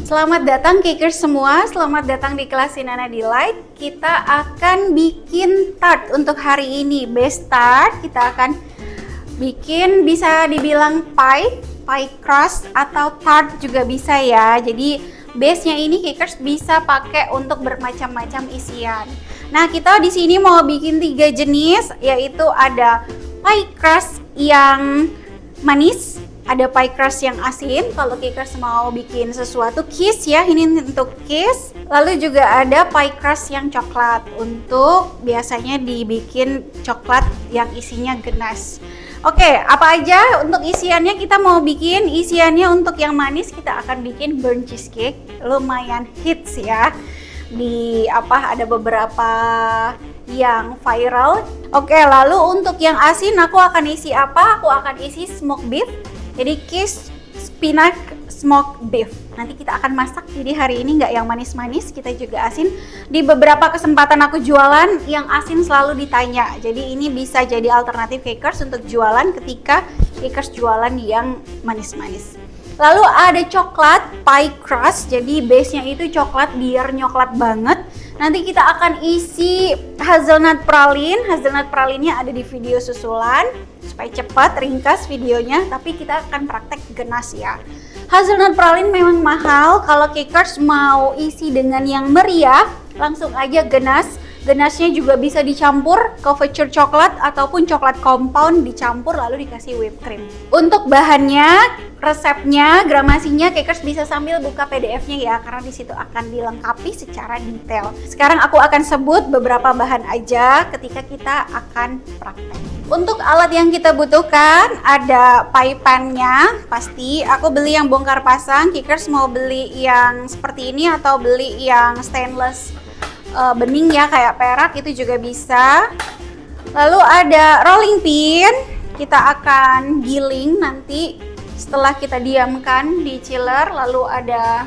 Selamat datang Cakers semua, selamat datang di kelas Sinana Delight. Kita akan bikin tart untuk hari ini, best tart. Kita akan bikin bisa dibilang pie crust atau tart juga bisa ya. Jadi base-nya ini Cakers bisa pakai untuk bermacam-macam isian. Nah, kita di sini mau bikin 3 jenis, yaitu ada pie crust yang manis, ada pie crust yang asin. Kalau Cakers mau bikin sesuatu kiss ya, ini untuk kiss. Lalu juga ada pie crust yang coklat, untuk biasanya dibikin coklat yang isinya ganas. Oke, apa aja untuk isiannya kita mau bikin? Isiannya untuk yang manis kita akan bikin burnt cheesecake, lumayan hits ya. Ada beberapa yang viral. Oke, lalu untuk yang asin aku akan isi apa? Aku akan isi smoked beef. Jadi kiss spinach smoked beef. Nanti kita akan masak, jadi hari ini nggak yang manis-manis, kita juga asin. Di beberapa kesempatan aku jualan, yang asin selalu ditanya. Jadi ini bisa jadi alternatif Cakers untuk jualan ketika Cakers jualan yang manis-manis. Lalu ada coklat pie crust, jadi base-nya itu coklat biar nyoklat banget. Nanti kita akan isi hazelnut pralin. Hazelnut pralinnya ada di video susulan supaya cepat, ringkas videonya, tapi kita akan praktek ganas ya. Hazelnut pralin memang mahal, kalau Cakers mau isi dengan yang meriah, langsung aja ganas. Ganasnya juga bisa dicampur couverture coklat ataupun coklat compound dicampur lalu dikasih whipped cream. Untuk bahannya, resepnya, gramasinya Cakers bisa sambil buka PDF-nya ya, karena di situ akan dilengkapi secara detail. Sekarang aku akan sebut beberapa bahan aja ketika kita akan praktek. Untuk alat yang kita butuhkan ada pie pan-nya, pasti aku beli yang bongkar pasang. Cakers mau beli yang seperti ini atau beli yang stainless bening ya, kayak perak, itu juga bisa. Lalu ada rolling pin, kita akan giling nanti setelah kita diamkan di chiller. Lalu ada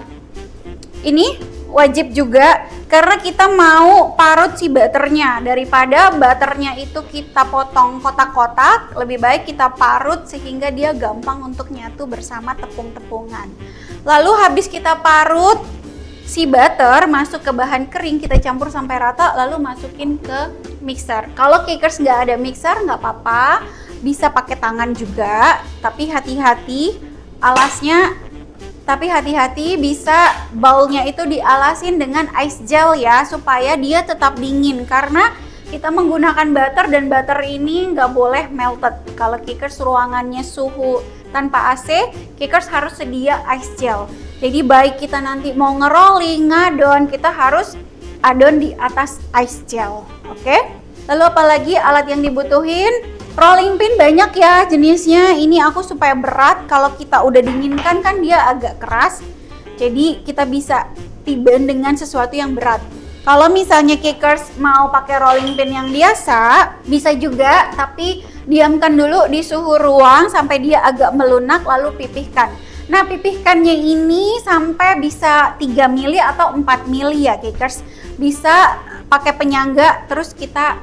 ini wajib juga karena kita mau parut si butternya. Daripada butternya itu kita potong kotak-kotak, lebih baik kita parut sehingga dia gampang untuk nyatu bersama tepung-tepungan. Lalu habis kita parut si butter, masuk ke bahan kering, kita campur sampai rata, lalu masukin ke mixer. Kalau Cakers nggak ada mixer, nggak apa-apa, bisa pakai tangan juga, tapi hati-hati alasnya. Tapi hati-hati, bisa bowl-nya itu dialasin dengan ice gel ya, supaya dia tetap dingin, karena kita menggunakan butter dan butter ini nggak boleh melted. Kalau Cakers ruangannya suhu tanpa AC, Cakers harus sedia ice gel. Jadi baik kita nanti mau ngerolling, ngadon, kita harus adon di atas ice gel. Oke? Lalu apalagi alat yang dibutuhin? Rolling pin banyak ya jenisnya. Ini aku supaya berat, kalau kita udah dinginkan kan dia agak keras. Jadi kita bisa tiban dengan sesuatu yang berat. Kalau misalnya Cakers mau pakai rolling pin yang biasa, bisa juga, tapi diamkan dulu di suhu ruang sampai dia agak melunak lalu pipihkan. Nah, pipihkannya ini sampai bisa 3 mili atau 4 mili ya Cakers. Bisa pakai penyangga terus kita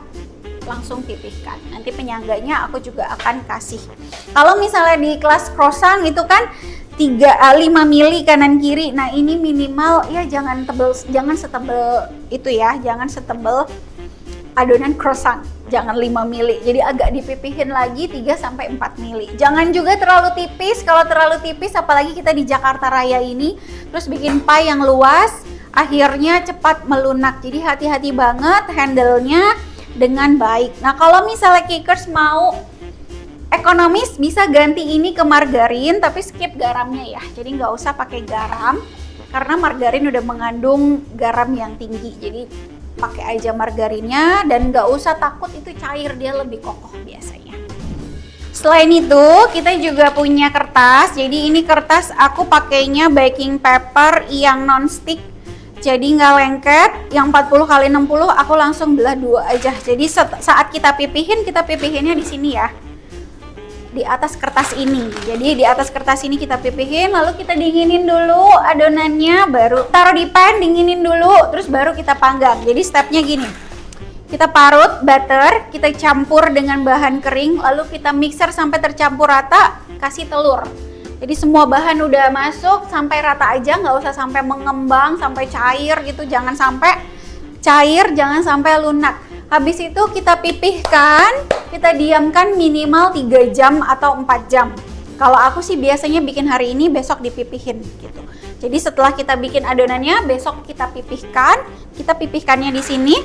langsung pipihkan. Nanti penyangganya aku juga akan kasih. Kalau misalnya di kelas croissant itu kan 5 mili kanan kiri. Nah, ini minimal ya jangan setebel itu ya, jangan setebel adonan croissant. Jangan 5 mili. Jadi agak dipipihin lagi 3 sampai 4 mili. Jangan juga terlalu tipis. Kalau terlalu tipis, apalagi kita di Jakarta Raya ini, terus bikin pie yang luas, akhirnya cepat melunak. Jadi hati-hati banget handle-nya dengan baik. Nah, kalau misalnya Cakers mau ekonomis, bisa ganti ini ke margarin, tapi skip garamnya ya. Jadi nggak usah pakai garam, karena margarin udah mengandung garam yang tinggi. Jadi pakai aja margarinnya dan nggak usah takut itu cair, dia lebih kokoh biasanya. Selain itu kita juga punya kertas. Jadi ini kertas aku pakainya baking paper yang non-stick, jadi nggak lengket. Yang 40x60 aku langsung belah 2 aja. Jadi saat kita pipihinnya di sini ya, di atas kertas ini. Jadi di atas kertas ini kita pipihin, lalu kita dinginin dulu adonannya, baru taruh di pan, dinginin dulu, terus baru kita panggang. Jadi stepnya gini, kita parut butter, kita campur dengan bahan kering, lalu kita mixer sampai tercampur rata, kasih telur. Jadi semua bahan udah masuk, sampai rata aja, nggak usah sampai mengembang, sampai cair gitu, jangan sampai cair, jangan sampai lunak. Habis itu kita pipihkan, kita diamkan minimal 3 jam atau 4 jam. Kalau aku sih biasanya bikin hari ini, besok dipipihin gitu. Jadi setelah kita bikin adonannya, besok kita pipihkan. Kita pipihkannya di sini.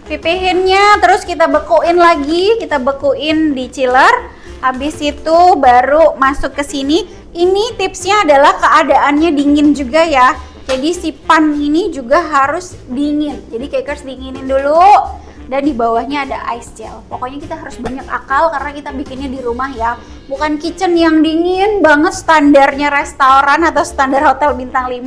Pipihinnya, terus kita bekuin lagi, kita bekuin di chiller. Habis itu baru masuk ke sini. Ini tipsnya adalah keadaannya dingin juga ya. Jadi si pan ini juga harus dingin. Jadi Cakers dinginin dulu. Dan di bawahnya ada ice gel. Pokoknya kita harus banyak akal karena kita bikinnya di rumah ya. Bukan kitchen yang dingin banget standarnya restoran atau standar hotel bintang 5.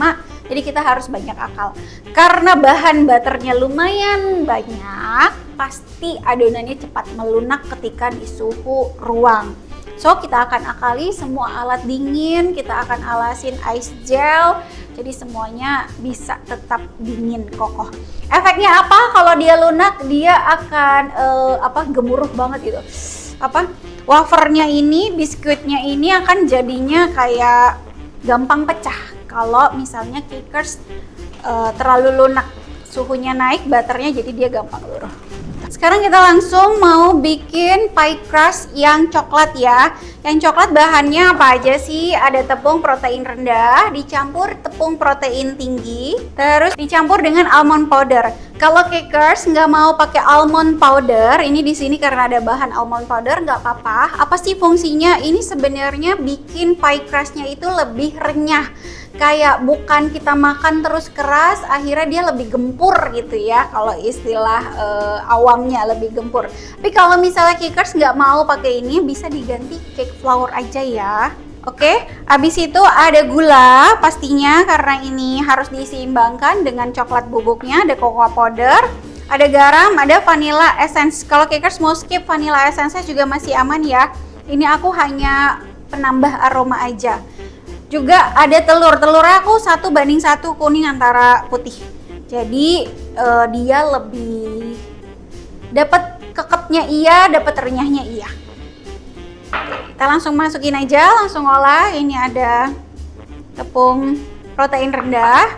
Jadi kita harus banyak akal. Karena bahan butternya lumayan banyak, pasti adonannya cepat melunak ketika di suhu ruang. So kita akan akali semua alat dingin, kita akan alasin ice gel. Jadi semuanya bisa tetap dingin kokoh. Efeknya apa? Kalau dia lunak, dia akan gemuruh banget gitu. Wafernya ini, biskuitnya ini akan jadinya kayak gampang pecah. Kalau misalnya Cakers terlalu lunak, suhunya naik, butternya jadi dia gampang luruh. Sekarang kita langsung mau bikin pie crust yang coklat ya. Yang coklat bahannya apa aja sih? Ada tepung protein rendah, dicampur tepung protein tinggi, terus dicampur dengan almond powder. Kalau Cakers nggak mau pakai almond powder, ini di sini karena ada bahan almond powder nggak apa-apa. Apa sih fungsinya? Ini sebenarnya bikin pie crustnya itu lebih renyah. Kayak bukan kita makan terus keras, akhirnya dia lebih gempur gitu ya, kalau istilah awamnya lebih gempur. Tapi kalau misalnya Cakers nggak mau pakai ini, bisa diganti cake flour aja ya. Oke, habis itu ada gula pastinya karena ini harus diseimbangkan dengan coklat bubuknya, ada cocoa powder, ada garam, ada vanilla essence. Kalau Cakers mau skip vanilla essence juga masih aman ya. Ini aku hanya penambah aroma aja. Juga ada telurnya aku 1:1 kuning antara putih. Jadi dia lebih dapat kekepnya iya, dapat renyahnya iya. Kita langsung masukin aja, langsung olah. Ini ada tepung protein rendah.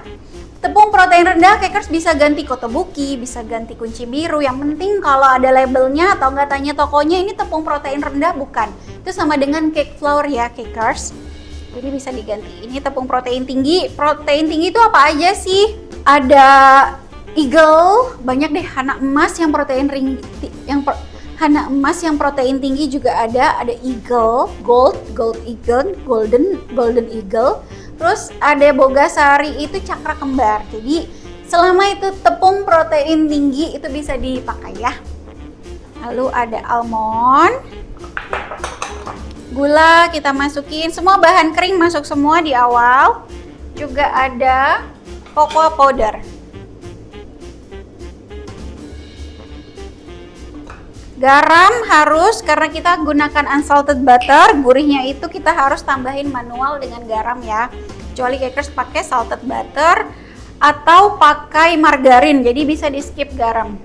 Tepung protein rendah Cakers bisa ganti kotobuki, bisa ganti kunci biru. Yang penting kalau ada labelnya atau nggak tanya tokonya ini tepung protein rendah bukan. Itu sama dengan cake flour ya Cakers. Jadi bisa diganti. Ini tepung protein tinggi. Protein tinggi itu apa aja sih? Ada Eagle, banyak deh. Hana emas yang protein Hana emas yang protein tinggi juga ada. Ada Eagle, Gold Eagle, Golden Eagle. Terus ada Bogasari itu cakra kembar. Jadi selama itu tepung protein tinggi itu bisa dipakai ya. Lalu ada almond. Gula kita masukin, semua bahan kering masuk semua di awal. Juga ada cocoa powder. Garam harus, karena kita gunakan unsalted butter, gurihnya itu kita harus tambahin manual dengan garam ya. Kecuali Cakers pakai salted butter atau pakai margarin, jadi bisa di skip garam.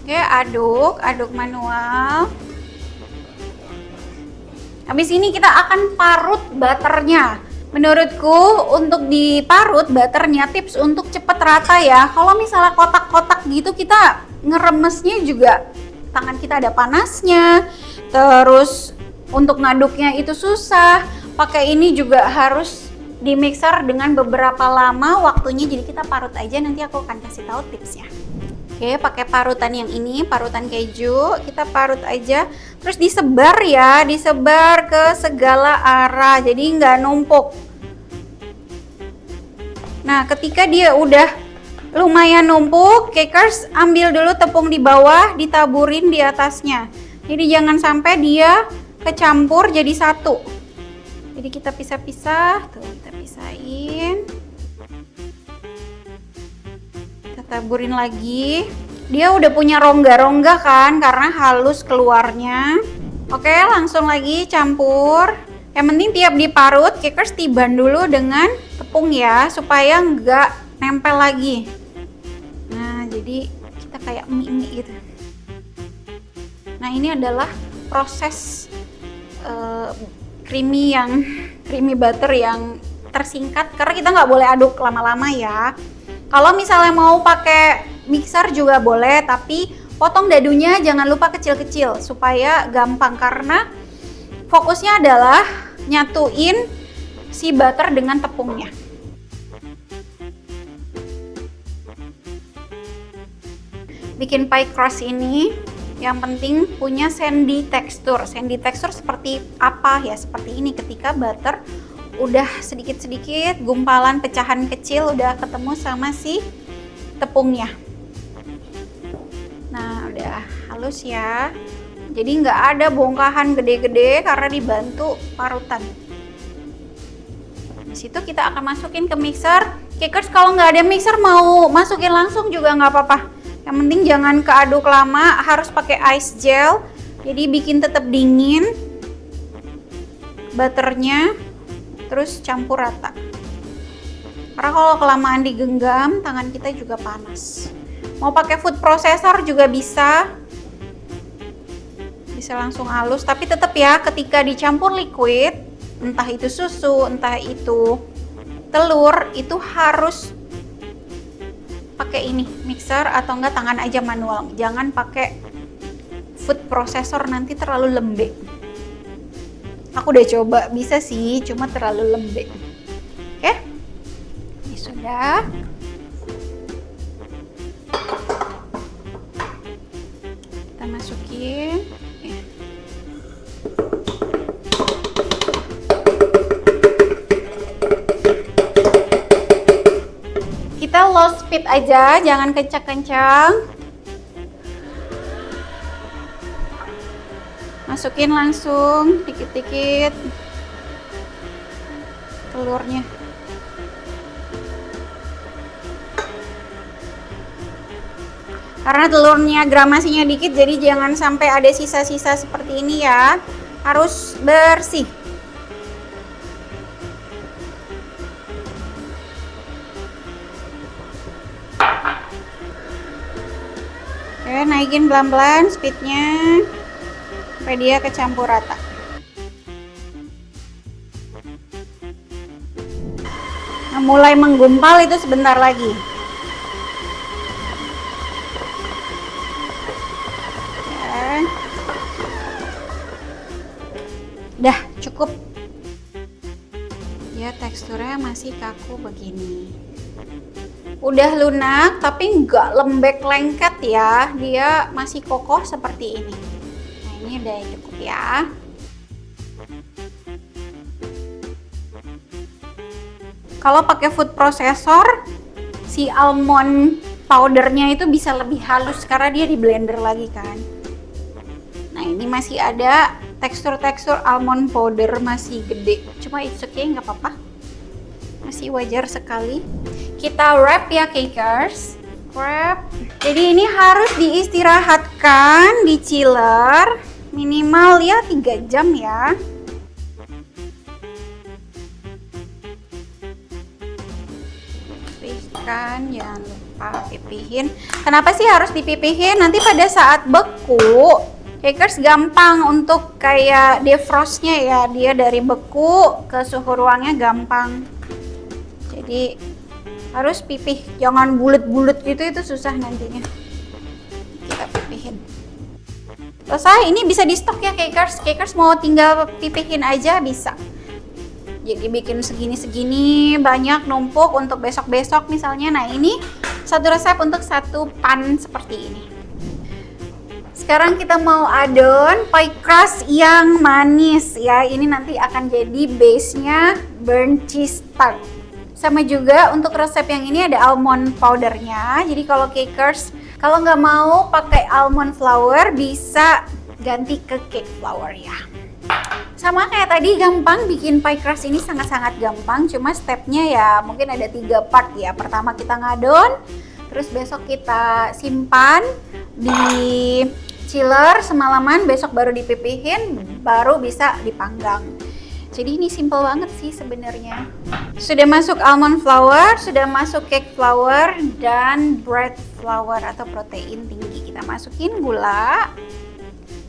Oke, aduk manual. Habis ini kita akan parut butternya. Menurutku untuk diparut butternya tips untuk cepet rata ya. Kalau misalnya kotak-kotak gitu kita ngeremesnya juga tangan kita ada panasnya. Terus untuk ngaduknya itu susah. Pakai ini juga harus di mixer dengan beberapa lama waktunya. Jadi kita parut aja, nanti aku akan kasih tahu tipsnya. Oke, pakai parutan yang ini, parutan keju, kita parut aja, terus disebar ya, disebar ke segala arah, jadi nggak numpuk. Nah, ketika dia udah lumayan numpuk, Cakers ambil dulu tepung di bawah, ditaburin di atasnya. Jadi jangan sampai dia kecampur jadi satu. Jadi kita pisah-pisah, tuh kita pisahin. Taburin lagi. Dia udah punya rongga-rongga kan karena halus keluarnya. Oke, langsung lagi campur. Yang penting tiap diparut Cakers tiban dulu dengan tepung ya supaya nggak nempel lagi. Nah, jadi kita kayak mie gitu. Nah, ini adalah proses creamy butter yang tersingkat, karena kita nggak boleh aduk lama-lama ya. Kalau misalnya mau pakai mixer juga boleh, tapi potong dadunya jangan lupa kecil-kecil supaya gampang, karena fokusnya adalah nyatuin si butter dengan tepungnya. Bikin pie crust ini yang penting punya sandy tekstur. Sandy tekstur seperti apa ya? Seperti ini, ketika butter udah sedikit-sedikit gumpalan pecahan kecil udah ketemu sama si tepungnya. Nah, udah halus ya. Jadi nggak ada bongkahan gede-gede karena dibantu parutan. Di situ kita akan masukin ke mixer. Cakers, kalau nggak ada mixer mau masukin langsung juga nggak apa-apa. Yang penting jangan keaduk lama, harus pakai ice gel. Jadi bikin tetap dingin butternya, terus campur rata. Karena kalau kelamaan digenggam, tangan kita juga panas. Mau pakai food processor juga bisa langsung halus, tapi tetap ya ketika dicampur liquid, entah itu susu, entah itu telur, itu harus pakai ini mixer atau enggak tangan aja manual. Jangan pakai food processor, nanti terlalu lembek. Aku udah coba, bisa sih, cuma terlalu lembek. Oke, ini sudah. Kita masukin. Kita low speed aja, jangan kencang-kencang. Masukin langsung dikit-dikit telurnya. Karena telurnya gramasinya dikit, jadi jangan sampai ada sisa-sisa seperti ini ya. Harus bersih. Oke, naikin pelan-pelan speednya sampai dia kecampur rata. Nah, mulai menggumpal itu sebentar lagi. Ya. Dah cukup. Ya, teksturnya masih kaku begini. Udah lunak tapi nggak lembek lengket ya, dia masih kokoh seperti ini. Nah, ini udah cukup ya. Kalau pakai food processor, si almond powdernya itu bisa lebih halus karena dia di blender lagi kan. Nah, ini masih ada tekstur-tekstur almond powder, masih gede, cuma it's okay, nggak apa-apa, masih wajar sekali. Kita wrap ya cakers, wrap. Jadi ini harus diistirahatkan di chiller minimal ya 3 jam ya. Pipihkan, jangan lupa pipihin. Kenapa sih harus dipipihin? Nanti pada saat beku, cakers gampang untuk kayak defrostnya ya. Dia dari beku ke suhu ruangnya gampang. Jadi harus pipih, jangan bulet-bulet gitu, itu susah nantinya. Kita pipihin. Selesai, ini bisa di stok ya cakers. Cakers mau tinggal pipihin aja bisa. Jadi bikin segini-segini banyak numpuk untuk besok-besok misalnya. Nah, ini satu resep untuk satu pan seperti ini. Sekarang kita mau adon pie crust yang manis ya. Ini nanti akan jadi base-nya burnt cheese tart. Sama juga untuk resep yang ini ada almond powdernya. Jadi kalau cakers, kalau nggak mau pakai almond flour, bisa ganti ke cake flour ya. Sama kayak tadi, gampang bikin pie crust ini, sangat-sangat gampang. Cuma stepnya ya mungkin ada 3 part ya. Pertama kita ngadon, terus besok kita simpan di chiller semalaman, besok baru dipipihin, baru bisa dipanggang. Jadi ini simple banget sih sebenarnya. Sudah masuk almond flour, sudah masuk cake flour dan bread flour atau protein tinggi. Kita masukin gula.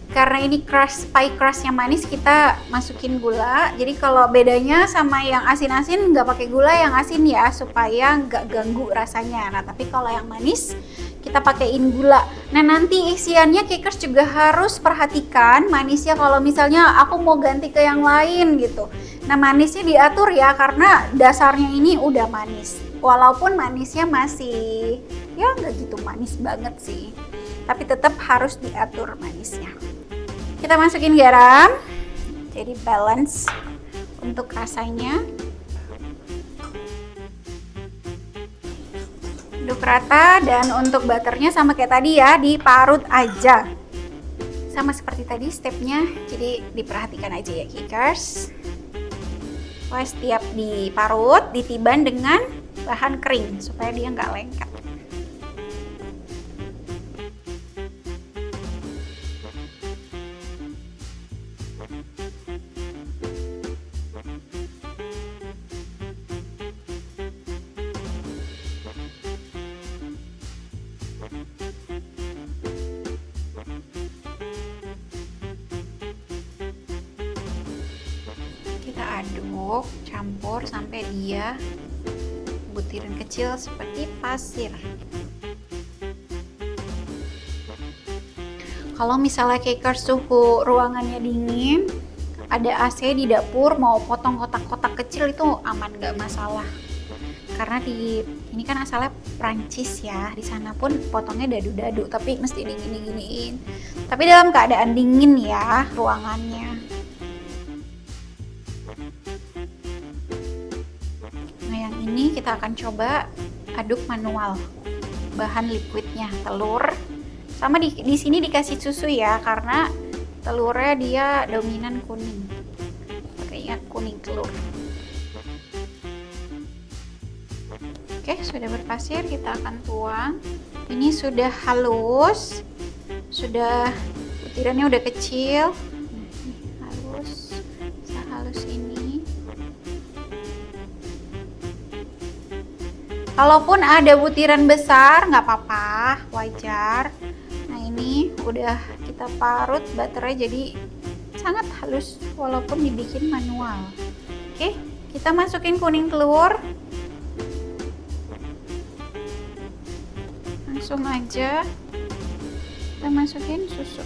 karena ini pie crust yang manis, kita masukin gula. Jadi kalau bedanya sama yang asin-asin nggak pakai gula yang asin ya, supaya nggak ganggu rasanya. Nah tapi kalau yang manis kita pakaiin gula. Nah nanti isiannya Cakers juga harus perhatikan manisnya, kalau misalnya aku mau ganti ke yang lain gitu. Nah manisnya diatur ya, karena dasarnya ini udah manis. Walaupun manisnya masih ya nggak gitu manis banget sih, tapi tetap harus diatur manisnya. Kita masukin garam, jadi balance untuk rasanya. Aduk rata, dan untuk butternya sama kayak tadi ya, diparut aja. Sama seperti tadi stepnya, jadi diperhatikan aja ya Cakers. Wah, setiap diparut, ditiban dengan bahan kering supaya dia nggak lengket. Kita aduk, campur sampai dia butiran kecil seperti pasir. Kalau misalnya Cakers suhu ruangannya dingin, ada AC di dapur, mau potong kotak-kotak kecil itu aman, nggak masalah. Karena ini kan asalnya Prancis ya, di sana pun potongnya dadu-dadu, tapi mesti dingin-dinginin. Tapi dalam keadaan dingin ya ruangannya. Nah yang ini kita akan coba aduk manual, bahan liquidnya telur. Sama di sini dikasih susu ya, karena telurnya dia dominan kuning. Pakainya kuning telur. Oke, sudah berpasir, kita akan tuang. Ini sudah halus, sudah butirannya udah kecil. Nah, ini halus, sehalus ini. Kalaupun ada butiran besar, nggak apa-apa, wajar. Nah ini udah kita parut butternya jadi sangat halus walaupun dibikin manual. Oke, kita masukin kuning telur. Langsung aja kita masukin susu.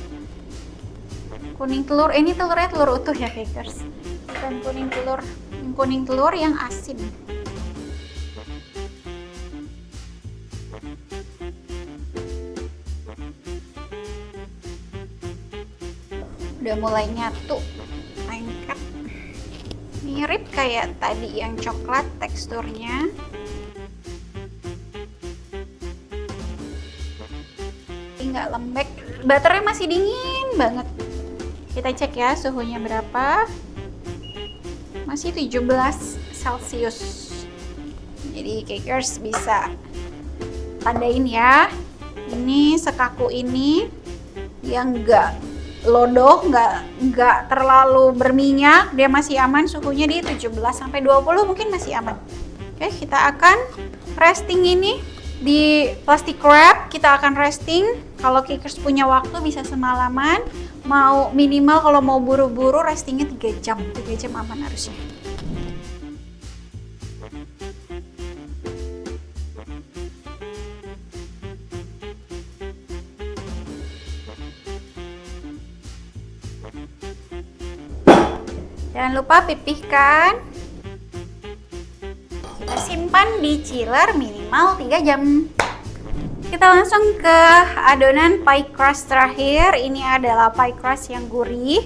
Kuning telur, ini telurnya telur utuh ya Cakers, bukan kuning telur yang asin. Udah mulai nyatu, lengket, mirip kayak tadi yang coklat teksturnya. Nggak lembek, butternya masih dingin banget. Kita cek ya suhunya berapa, masih 17 Celcius. Jadi Cakers bisa tandain ya, ini sekaku ini yang nggak lodoh, nggak terlalu berminyak, dia masih aman, suhunya di 17-20 mungkin masih aman. Oke, kita akan resting ini di plastic wrap. Kita akan resting, kalau Cakers punya waktu bisa semalaman, mau minimal kalau mau buru-buru restingnya 3 jam aman harusnya. Jangan lupa pipihkan. Kita simpan di chiller minimal 3 jam. Kita langsung ke adonan pie crust terakhir. Ini adalah pie crust yang gurih.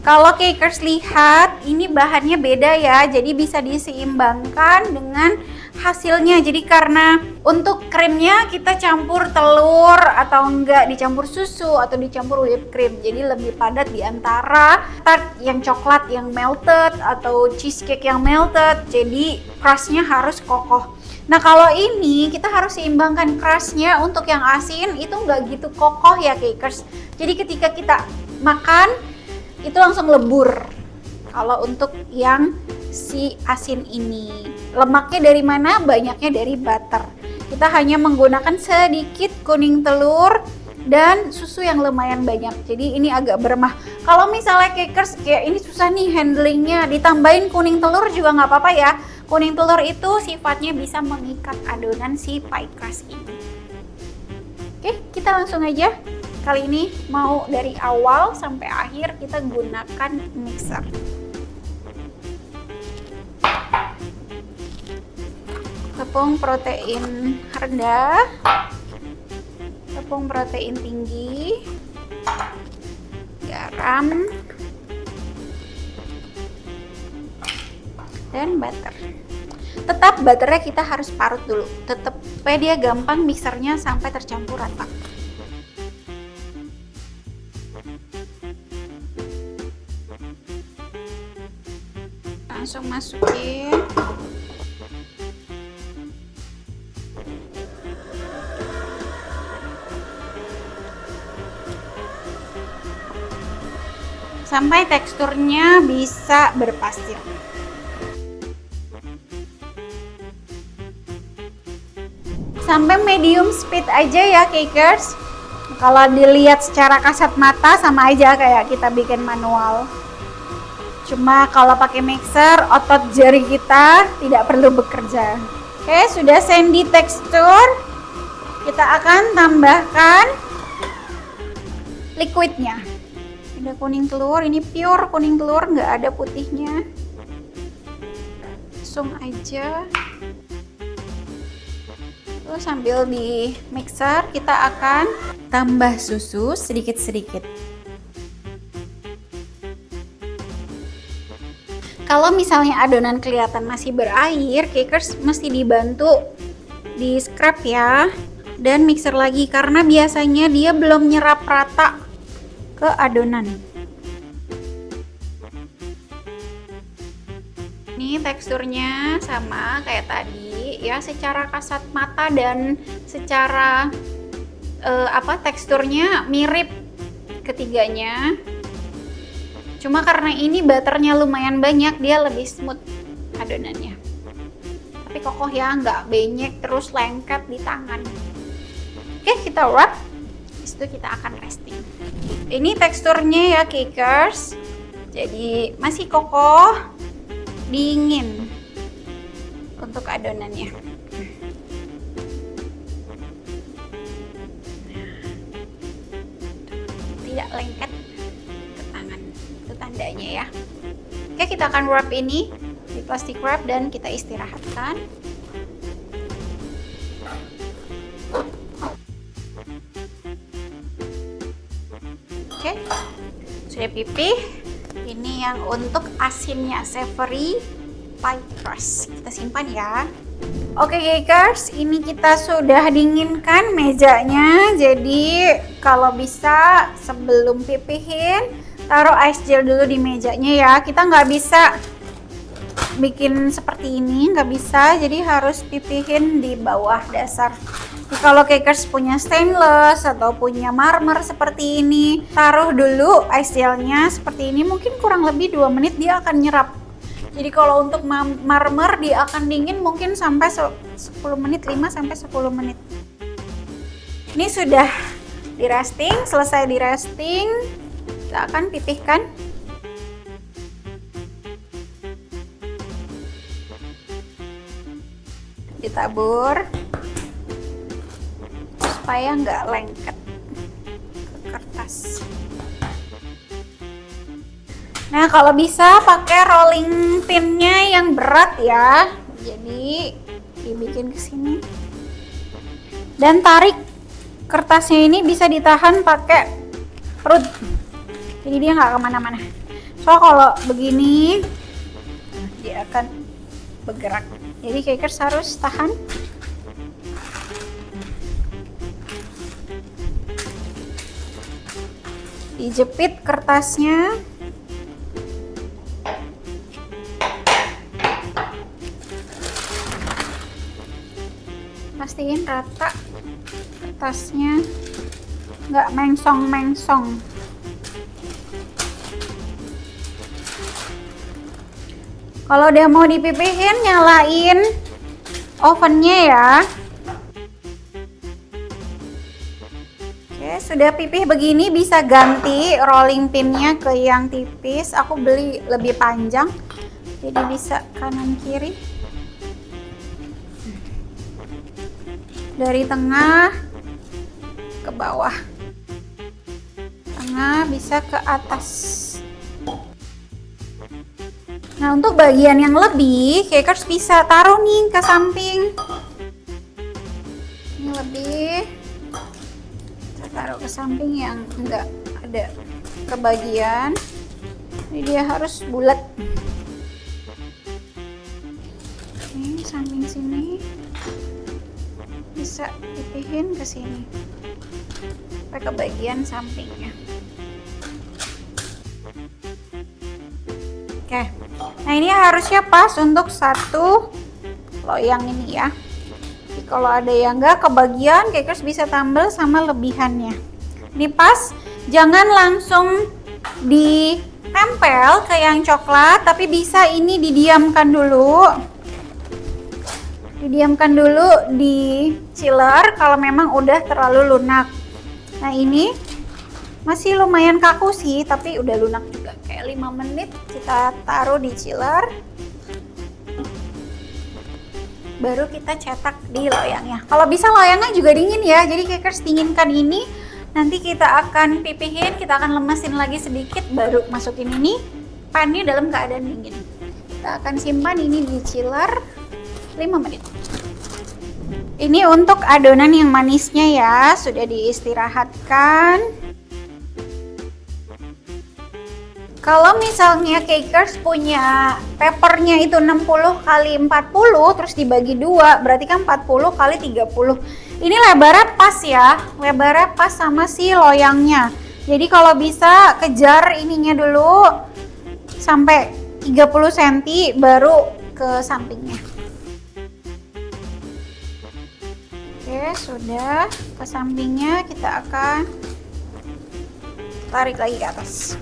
Kalau Cakers lihat, ini bahannya beda ya, jadi bisa diseimbangkan dengan hasilnya. Jadi karena untuk krimnya kita campur telur atau enggak dicampur susu atau dicampur whipped cream, jadi lebih padat di antara tart yang coklat yang melted atau cheesecake yang melted, jadi crustnya harus kokoh. Nah kalau ini kita harus seimbangkan crustnya. Untuk yang asin itu nggak gitu kokoh ya Cakers, jadi ketika kita makan itu langsung lebur. Kalau untuk yang si asin ini, lemaknya dari mana? Banyaknya dari butter. Kita hanya menggunakan sedikit kuning telur dan susu yang lumayan banyak. Jadi ini agak beremah. Kalau misalnya Cakers kayak ini susah nih handlingnya, ditambahin kuning telur juga nggak apa-apa ya. Kuning telur itu sifatnya bisa mengikat adonan si pie crust ini. Oke, kita langsung aja. Kali ini mau dari awal sampai akhir kita gunakan mixer. Tepung protein rendah, tepung protein tinggi, garam, dan butter. Tetap butternya kita harus parut dulu, tetap supaya dia gampang mixernya sampai tercampur rata. Langsung masukin. Sampai teksturnya bisa berpasir. Sampai medium speed aja ya Cakers. Kalau dilihat secara kasat mata sama aja kayak kita bikin manual. Cuma kalau pakai mixer, otot jari kita tidak perlu bekerja. Oke, sudah sandy tekstur. Kita akan tambahkan liquidnya. Ada kuning telur, ini pure kuning telur, nggak ada putihnya. Langsung aja. Terus sambil di mixer kita akan tambah susu sedikit-sedikit. Kalau misalnya adonan kelihatan masih berair, Cakers mesti dibantu di scrub ya, dan mixer lagi karena biasanya dia belum nyerap rata ke adonan. Ini teksturnya sama kayak tadi ya, secara kasat mata dan secara teksturnya mirip ketiganya. Cuma karena ini butternya lumayan banyak, dia lebih smooth adonannya. Tapi kokoh ya, nggak benyek terus lengket di tangan. Oke, kita wrap. Habis itu kita akan resting. Ini teksturnya ya Cakers, jadi masih kokoh, dingin untuk adonannya. Tidak lengket ke tangan, itu tandanya ya. Oke, kita akan wrap ini di plastik wrap dan kita istirahatkan. Oke, sudah pipih. Ini yang untuk asinnya, savory pie crust. Kita simpan ya. Oke Cakers, ini kita sudah dinginkan mejanya. Jadi kalau bisa sebelum pipihin, taruh ice gel dulu di mejanya ya. Kita nggak bisa bikin seperti ini, nggak bisa. Jadi harus pipihin di bawah dasar. Kalau Cakers punya stainless atau punya marmer seperti ini, taruh dulu ice gelnya seperti ini, mungkin kurang lebih 2 menit dia akan nyerap. Jadi kalau untuk marmer dia akan dingin mungkin sampai 10 menit, 5-10 menit. Ini sudah di roasting, selesai di roasting, kita akan pipihkan. Ditabur supaya nggak lengket ke kertas. Nah, kalau bisa pakai rolling pinnya yang berat ya. Jadi dibikin ke sini. Dan tarik kertasnya ini bisa ditahan pakai perut. Jadi dia nggak kemana-mana. So kalau begini dia akan bergerak. Jadi Cakers harus tahan. Dijepit kertasnya. Pastiin rata kertasnya, nggak mengsong-mengsong. Kalau udah mau dipipihin, nyalain ovennya ya. Oke, sudah pipih begini bisa ganti rolling pinnya ke yang tipis. Aku beli lebih panjang, jadi bisa kanan kiri. Dari tengah ke bawah, tengah bisa ke atas. Nah, untuk bagian yang lebih, Cakers bisa taruh nih ke samping. Ini lebih, kita taruh ke samping yang enggak ada kebagian. Ini dia harus bulat. Ini samping sini bisa pipihin ke sini sampai ke bagian sampingnya. Oke, nah ini harusnya pas untuk satu loyang ini ya. Jadi kalau ada yang enggak kebagian, Cakers bisa tambal sama lebihannya. Ini pas, jangan langsung ditempel ke yang coklat, tapi bisa ini didiamkan dulu. Didiamkan dulu di chiller kalau memang udah terlalu lunak. Nah ini masih lumayan kaku sih, tapi udah lunak juga. Kayak 5 menit kita taruh di chiller. Baru kita cetak di loyangnya. Kalau bisa loyangnya juga dingin ya, jadi Cakers dinginkan ini. Nanti kita akan pipihin, kita akan lemesin lagi sedikit, baru masukin ini. Pannya dalam keadaan dingin. Kita akan simpan ini di chiller 5 menit. Ini untuk adonan yang manisnya ya, sudah diistirahatkan. Kalau misalnya Cakers punya papernya itu 60 kali 40 terus dibagi 2, berarti kan 40 kali 30. Ini lebarnya pas ya, lebarnya pas sama si loyangnya. Jadi kalau bisa kejar ininya dulu sampai 30 cm baru ke sampingnya. Oke, sudah ke sampingnya, kita akan tarik lagi ke atas.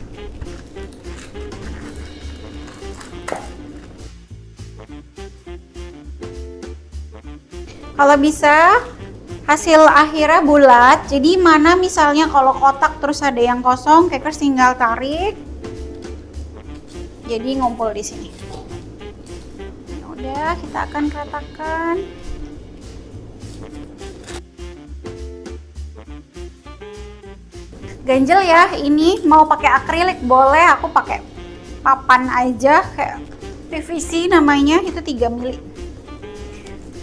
Kalau bisa hasil akhirnya bulat, jadi mana misalnya kalau kotak terus ada yang kosong, Cakers tinggal tarik, jadi ngumpul di sini. Ya udah, kita akan ratakan. Ganjel ya, ini mau pakai akrilik boleh, aku pakai papan aja kayak PVC namanya, itu 3 mili.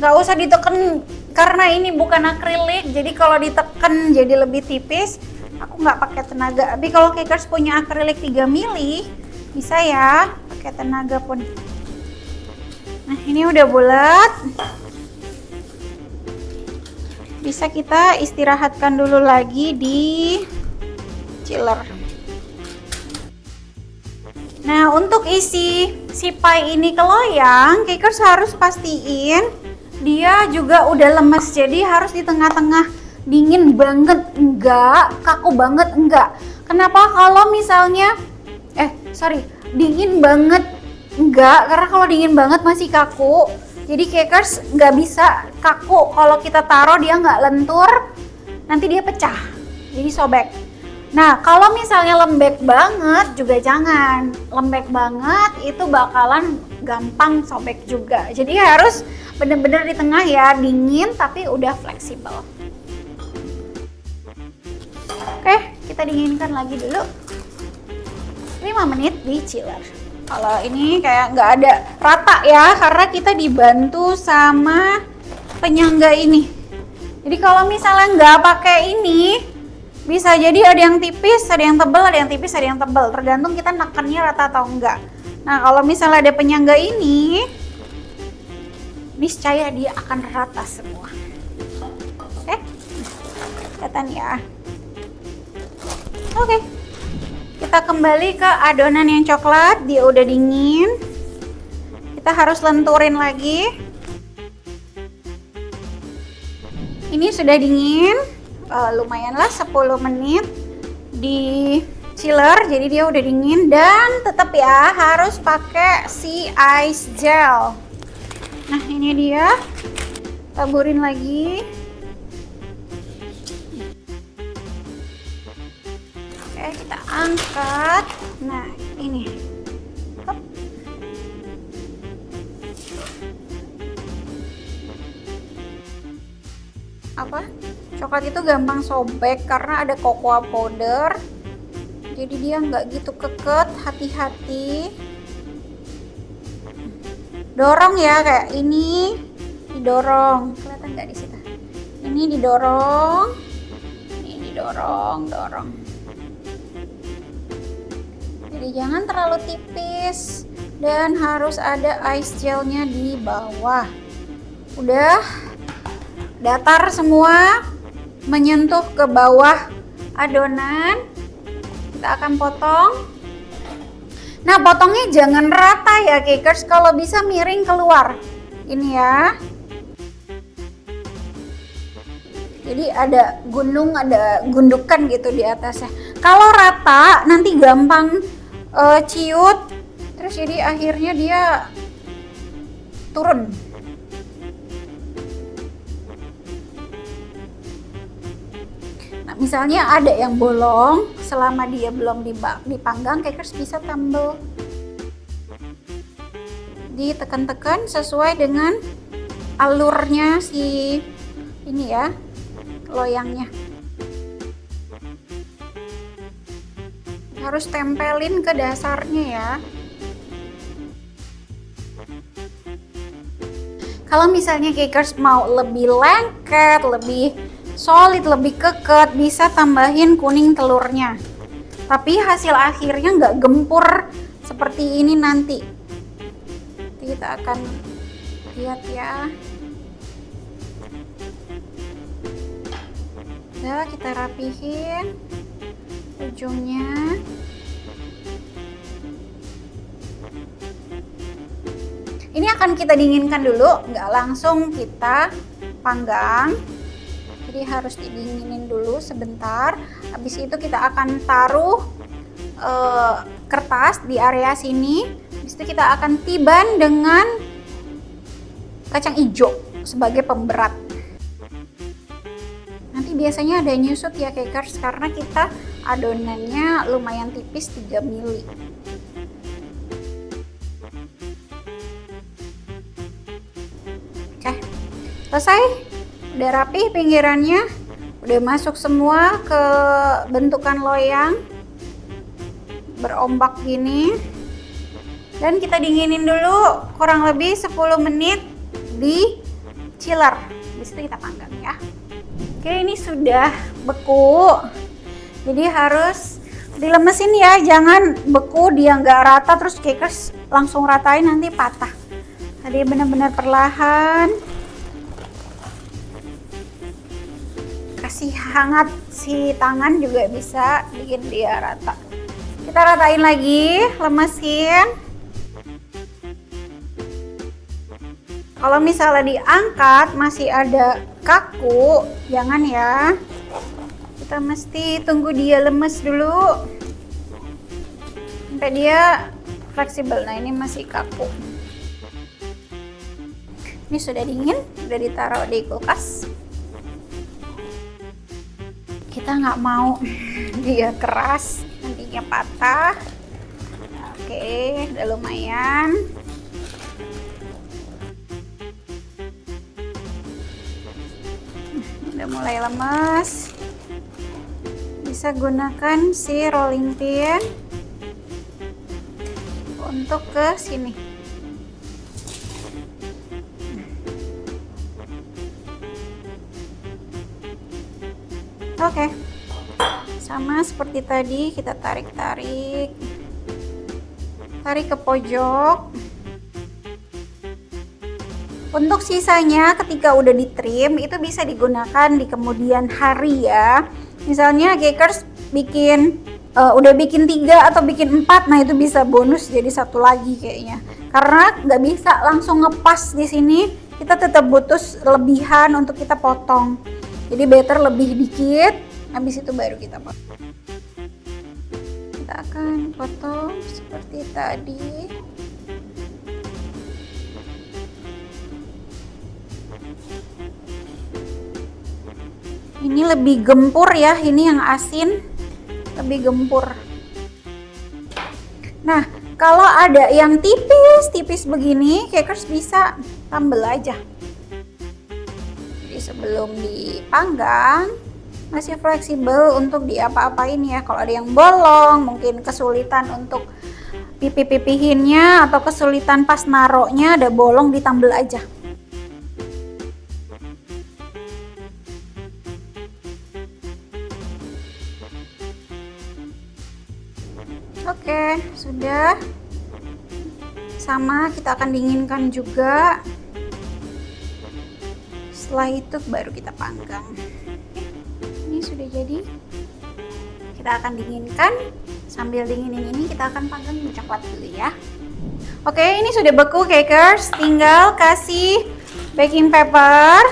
Nggak usah diteken karena ini bukan akrilik, jadi kalau diteken jadi lebih tipis. Aku nggak pakai tenaga, tapi kalau Cakers punya akrilik 3 mili bisa ya pakai tenaga pun. Nah ini udah bulat, bisa kita istirahatkan dulu lagi di chiller. Nah untuk isi si pie ini ke loyang, Cakers harus pastiin dia juga udah lemes, jadi harus di tengah-tengah, dingin banget enggak, kaku banget enggak. Kenapa kalau misalnya dingin banget enggak, karena kalau dingin banget masih kaku, jadi Cakers nggak bisa kaku. Kalau kita taruh dia nggak lentur, nanti dia pecah, jadi sobek. Nah kalau misalnya lembek banget juga jangan, lembek banget itu bakalan gampang sobek juga. Jadi harus bener-bener di tengah ya, dingin tapi udah fleksibel. Oke, kita dinginkan lagi dulu 5 menit di chiller. Kalau ini kayak nggak ada rata ya, karena kita dibantu sama penyangga ini. Jadi kalau misalnya nggak pakai ini, bisa jadi ada yang tipis, ada yang tebal, ada yang tipis, ada yang tebal, tergantung kita nekannya rata atau enggak. Nah kalau misalnya ada penyangga ini, niscaya dia akan rata semua. Oke, kelihatan ya. Oke, kita kembali ke adonan yang coklat, dia udah dingin. Kita harus lenturin lagi. Ini sudah dingin, lumayanlah 10 menit di chiller, jadi dia udah dingin. Dan tetap ya harus pakai si ice gel. Nah ini dia, taburin lagi. kita angkat. Nah, ini. Hop. Apa? Coklat itu gampang sobek karena ada cocoa powder. Jadi dia nggak gitu keket, hati-hati. Dorong ya kayak ini, didorong. Kelihatan nggak di situ? Ini didorong, ini didorong, dorong. Jadi jangan terlalu tipis dan harus ada ice gelnya di bawah. Udah datar semua, menyentuh ke bawah adonan. Kita akan potong. Nah, potongnya jangan rata ya Cakers, kalau bisa miring keluar. Ini ya. Jadi ada gunung, ada gundukan gitu di atasnya. Kalau rata nanti gampang ciut. Terus jadi akhirnya dia turun. Nah, misalnya ada yang bolong, selama dia belum dipanggang, Cakers bisa tambal. Ditekan-tekan sesuai dengan alurnya si ini ya, loyangnya. Harus tempelin ke dasarnya ya. Kalau misalnya Cakers mau lebih lengket, lebih solid, lebih keket, bisa tambahin kuning telurnya. Tapi hasil akhirnya nggak gempur seperti ini nanti. Kita akan lihat ya. Udah, kita rapihin ujungnya. Ini akan kita dinginkan dulu, nggak langsung kita panggang. Jadi harus didinginin dulu sebentar. Habis itu kita akan taruh kertas di area sini. Habis itu kita akan tiban dengan kacang hijau sebagai pemberat. Nanti biasanya ada nyusut ya Cakers, karena kita adonannya lumayan tipis, 3 mili. Oke, selesai. Udah rapi pinggirannya, udah masuk semua ke bentukan loyang, berombak gini. Dan kita dinginin dulu kurang lebih 10 menit di chiller. Habis itu kita panggang ya. Oke, ini sudah beku. Jadi harus dilemesin ya, jangan beku dia nggak rata terus Cakers langsung ratain nanti patah. Tadi benar-benar perlahan. Kasih hangat si tangan juga bisa bikin dia rata. Kita ratain lagi, lemesin. Kalau misalnya diangkat masih ada kaku, jangan ya. Kita mesti tunggu dia lemes dulu sampai dia fleksibel. Nah, ini masih kaku. Ini sudah dingin, sudah ditaruh di kulkas. Kita nggak mau dia keras, nantinya patah. Oke, udah lumayan. Udah mulai lemas. Bisa gunakan si rolling pin untuk ke sini. Oke, sama seperti tadi, kita tarik ke pojok. Untuk sisanya ketika udah ditrim itu bisa digunakan di kemudian hari ya. Misalnya Cakers udah bikin 3 atau bikin 4, nah itu bisa bonus jadi 1 lagi kayaknya. Karena nggak bisa langsung ngepas di sini, kita tetap butuh lebihan untuk kita potong. Jadi better lebih dikit, habis itu baru kita potong. Kita akan potong seperti tadi. Ini lebih gempur ya, ini yang asin lebih gempur. Nah, kalau ada yang tipis-tipis begini, Cakers bisa tambel aja. Jadi sebelum dipanggang masih fleksibel untuk diapa-apain ya. Kalau ada yang bolong, mungkin kesulitan untuk pipi-pipihinnya atau kesulitan pas naroknya ada bolong, ditambel aja. Oke, sudah. Sama, kita akan dinginkan juga. Setelah itu baru kita panggang. Ini sudah jadi. Kita akan dinginkan. Sambil dinginin ini kita akan panggang coklat dulu ya. Oke, ini sudah beku Cakers. Tinggal kasih baking paper.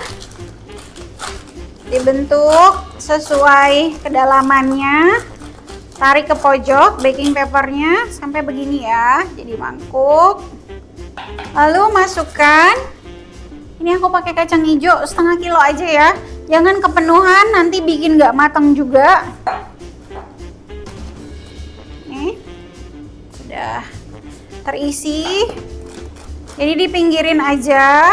Dibentuk sesuai kedalamannya. Tarik ke pojok baking papernya sampai begini ya, jadi mangkuk. Lalu masukkan, ini aku pakai kacang hijau setengah kilo aja ya, jangan kepenuhan nanti bikin nggak matang juga. Nih, sudah terisi, jadi dipinggirin aja.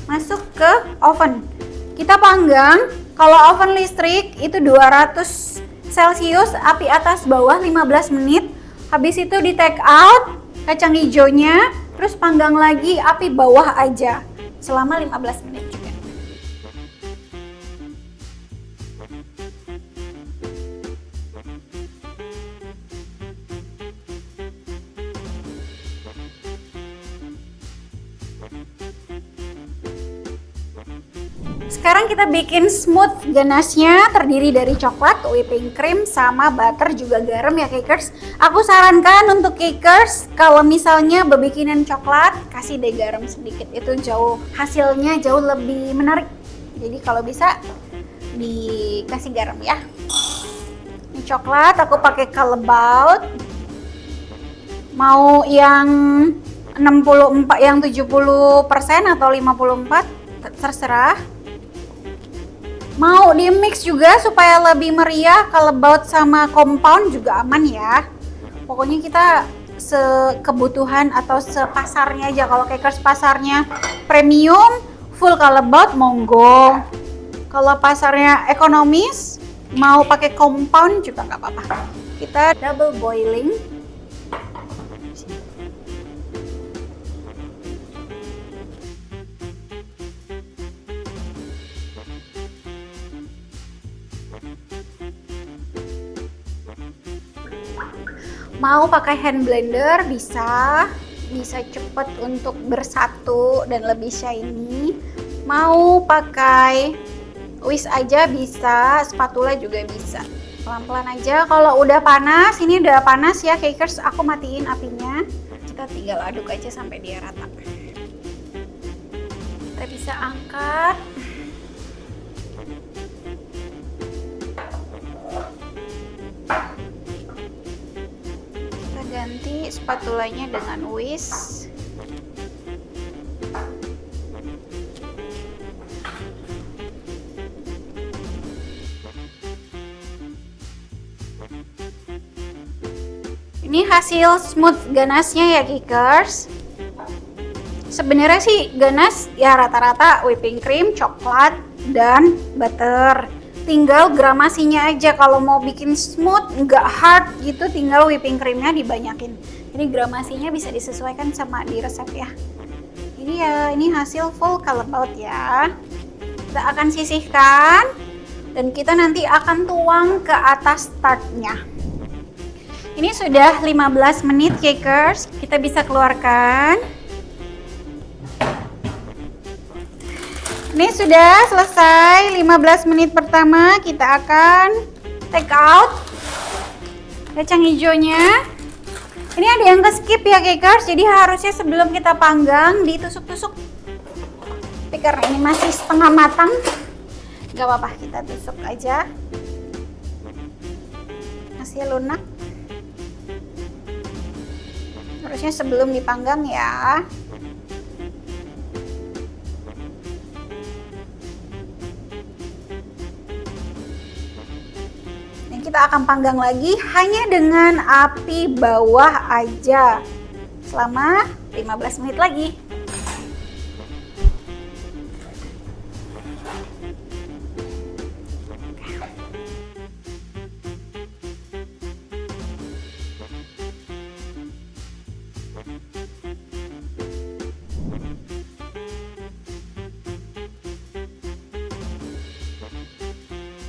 Masuk ke oven. Kita panggang, kalau oven listrik itu 200 Celcius, api atas bawah 15 menit. Habis itu di take out kacang hijaunya, terus panggang lagi api bawah aja selama 15 menit juga. Sekarang kita bikin smooth ganasnya, terdiri dari coklat, whipping cream, sama butter juga garam ya Cakers. Aku sarankan untuk Cakers kalau misalnya bebikinan coklat, kasih deh garam sedikit, itu hasilnya jauh lebih menarik. Jadi kalau bisa dikasih garam ya. Ini coklat aku pakai Callebaut. Mau yang 64, yang 70% atau 54 terserah. Mau di mix juga supaya lebih meriah, Callebaut sama compound juga aman ya. Pokoknya kita sekebutuhan atau sepasarnya aja. Kalau Cakers pasarnya premium, full Callebaut monggo. Kalau pasarnya ekonomis, mau pakai compound juga nggak apa-apa. Kita double boiling. Mau pakai hand blender bisa cepet untuk bersatu dan lebih shiny. Mau pakai whisk aja bisa, spatula juga bisa. Pelan-pelan aja. Kalau udah panas, ini udah panas ya Cakers, aku matiin apinya. Kita tinggal aduk aja sampai dia rata. Kita bisa angkat. Ganti spatulanya dengan whisk. Ini hasil smooth ganasnya ya Cakers. Sebenarnya sih ganas ya rata-rata whipping cream, coklat, dan butter. Tinggal gramasinya aja, kalau mau bikin smooth nggak hard gitu tinggal whipping creamnya dibanyakin. Ini gramasinya bisa disesuaikan sama di resep ya. Ini ya, ini hasil full Callebaut ya. Kita akan sisihkan dan kita nanti akan tuang ke atas tartnya. Ini sudah 15 menit Cakers, kita bisa keluarkan. Ini sudah selesai 15 menit pertama, kita akan take out kacang hijaunya. Ini ada yang ke-skip ya Cakers, jadi harusnya sebelum kita panggang ditusuk-tusuk. Tapi karena ini masih setengah matang, gak apa-apa, kita tusuk aja. Masih lunak. Harusnya sebelum dipanggang ya. kita akan panggang lagi hanya dengan api bawah aja selama 15 menit lagi.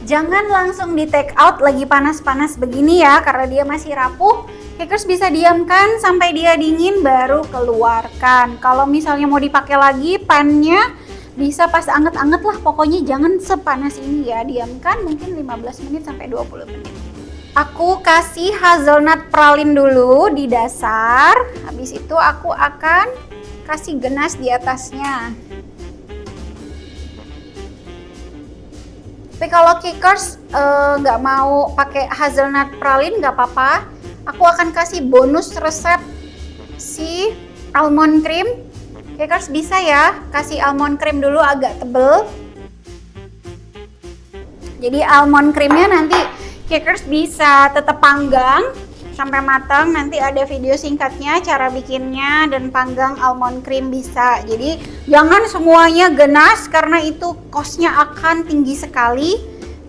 Jangan langsung di take out lagi panas-panas begini ya, karena dia masih rapuh. Cakers bisa diamkan sampai dia dingin baru keluarkan. Kalau misalnya mau dipakai lagi pannya bisa pas anget-anget lah, pokoknya jangan sepanas ini ya. Diamkan mungkin 15 menit sampai 20 menit. Aku kasih hazelnut pralin dulu di dasar. Habis itu aku akan kasih genas di atasnya. Tapi kalau Cakers nggak mau pakai hazelnut pralin nggak apa-apa. Aku akan kasih bonus resep si almond cream. Cakers bisa ya kasih almond cream dulu agak tebel. Jadi almond creamnya nanti Cakers bisa tetap panggang sampai matang. Nanti ada video singkatnya cara bikinnya dan panggang almond cream bisa. Jadi jangan semuanya genas karena itu costnya akan tinggi sekali.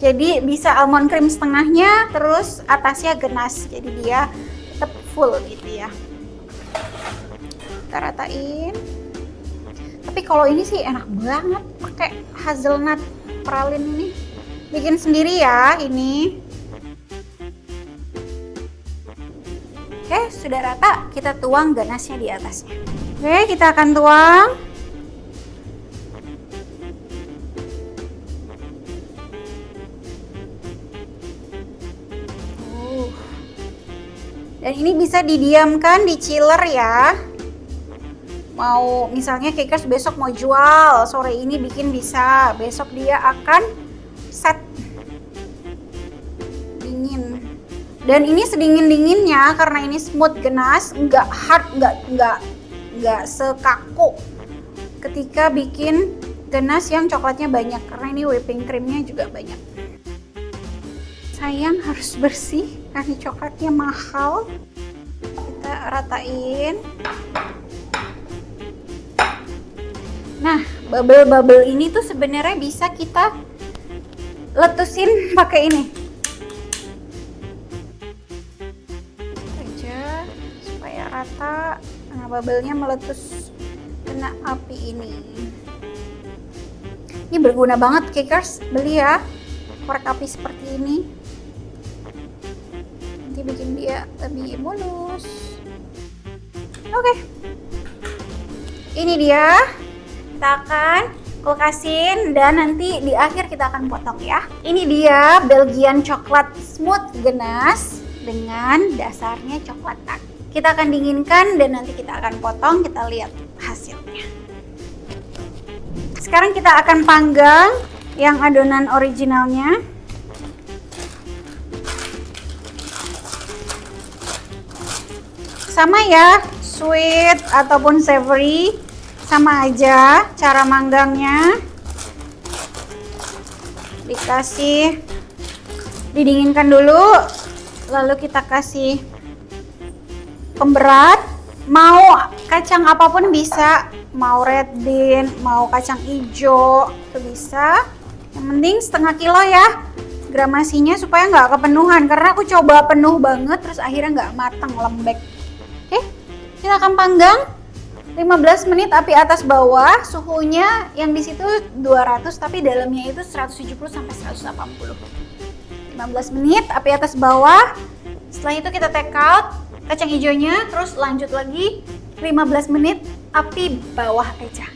Jadi bisa almond cream setengahnya terus atasnya genas. Jadi dia tetap full gitu ya. Kita ratain. Tapi kalau ini sih enak banget pakai hazelnut pralin ini. Bikin sendiri ya ini. Oke, sudah rata, kita tuang ganasnya di atasnya. Oke, kita akan tuang. Dan ini bisa didiamkan di chiller ya. Mau misalnya Cakers besok mau jual, sore ini bikin bisa. Besok dia akan set dingin. Dan ini sedingin-dinginnya karena ini smooth genas, nggak hard, nggak sekaku ketika bikin ganas yang coklatnya banyak karena ini whipping creamnya juga banyak. Sayang harus bersih karena coklatnya mahal. Kita ratain. Nah, bubble-bubble ini tuh sebenarnya bisa kita letusin pakai ini. Aja supaya rata. Nah, bubble-nya meletus kena api ini. Ini berguna banget Cakers, beli ya korek api seperti ini. Nanti bikin dia lebih mulus. Oke. Ini dia. Kita akan kulkasin dan nanti di akhir kita akan potong ya. Ini dia Belgian coklat smooth genas dengan dasarnya coklat tart. Kita akan dinginkan dan nanti kita akan potong, kita lihat hasilnya. Sekarang kita akan panggang yang adonan originalnya. Sama ya, sweet ataupun savory. Sama aja cara manggangnya. Dikasih, didinginkan dulu, lalu kita kasih pemberat. Mau kacang apapun bisa, mau red bean, mau kacang hijau, itu bisa. Yang penting setengah kilo ya gramasinya supaya nggak kepenuhan, karena aku coba penuh banget terus akhirnya nggak matang, lembek. Oke, kita akan panggang 15 menit api atas bawah, suhunya yang di situ 200 tapi dalamnya itu 170 sampai 180. 15 menit api atas bawah. Setelah itu kita take out kacang hijaunya, terus lanjut lagi 15 menit api bawah aja.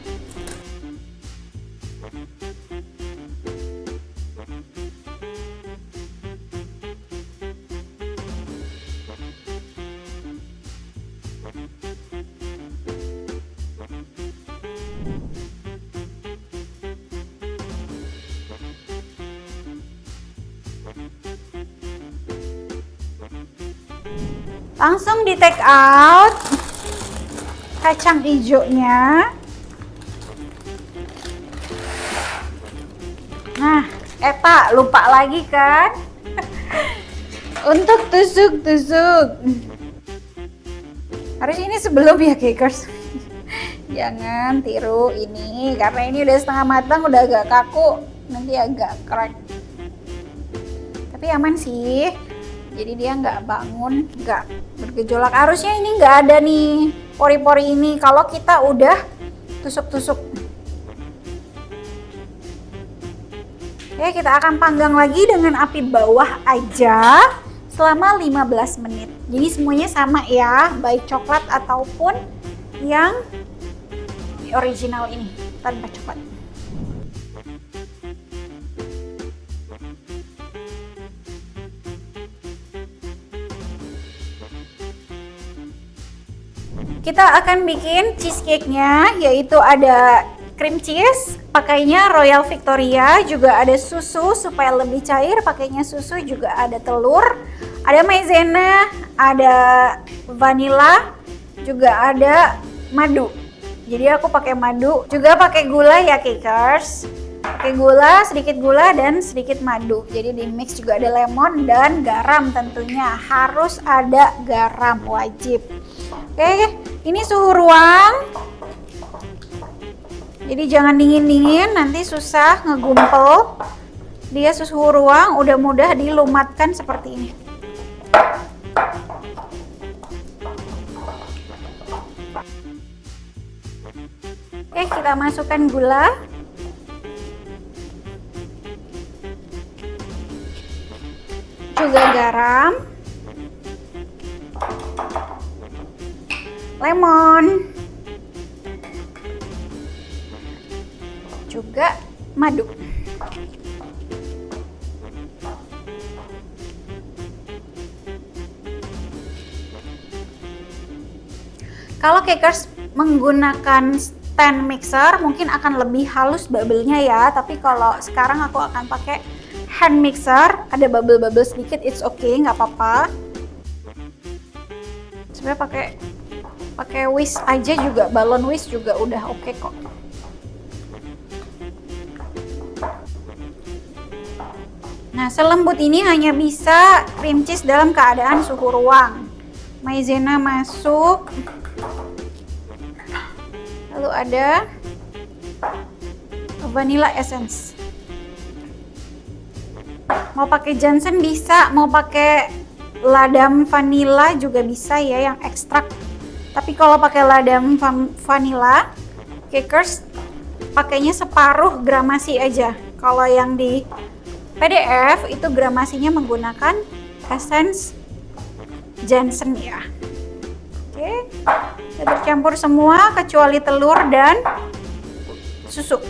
Langsung di take out kacang hijaunya. Nah, Eta lupa lagi kan? untuk tusuk-tusuk. Harus ini sebelum ya Cakers. Jangan tiru ini karena ini udah setengah matang, udah agak kaku, nanti agak crack. Tapi aman sih. Jadi dia nggak bangun, nggak bergejolak. Harusnya ini nggak ada nih pori-pori ini kalau kita udah tusuk-tusuk. Oke, kita akan panggang lagi dengan api bawah aja selama 15 menit. Jadi semuanya sama ya, baik coklat ataupun yang original ini tanpa coklat. Kita akan bikin cheesecake-nya, yaitu ada cream cheese, pakainya Royal Victoria, juga ada susu supaya lebih cair, pakainya susu, juga ada telur, ada maizena, ada vanilla, juga ada madu. Jadi aku pakai madu, juga pakai gula ya Cakers. Pakai gula, sedikit gula dan sedikit madu. Jadi di mix, juga ada lemon dan garam tentunya. Harus ada garam, wajib. Oke, ini suhu ruang. Jadi jangan dingin-dingin, nanti susah ngegumpel. Dia suhu ruang, udah mudah dilumatkan seperti ini. Oke, kita masukkan gula. Juga garam. Lemon. Juga madu. Kalau Cakers menggunakan stand mixer mungkin akan lebih halus bubble-nya ya, tapi kalau sekarang aku akan pakai hand mixer, ada bubble-bubble sedikit, it's okay, nggak apa-apa. Sebenarnya pakai whisk aja juga, balon whisk juga udah oke kok. Nah, selembut ini hanya bisa cream cheese dalam keadaan suhu ruang. Maizena masuk. Lalu ada vanilla essence. Mau pakai Johnson bisa, mau pakai ladam vanilla juga bisa ya, yang ekstrak. Tapi kalau pakai ladam vanilla, Cakers pakainya separuh gramasi aja. Kalau yang di PDF itu gramasinya menggunakan essence Johnson ya. Oke, kita bercampur semua kecuali telur dan susu.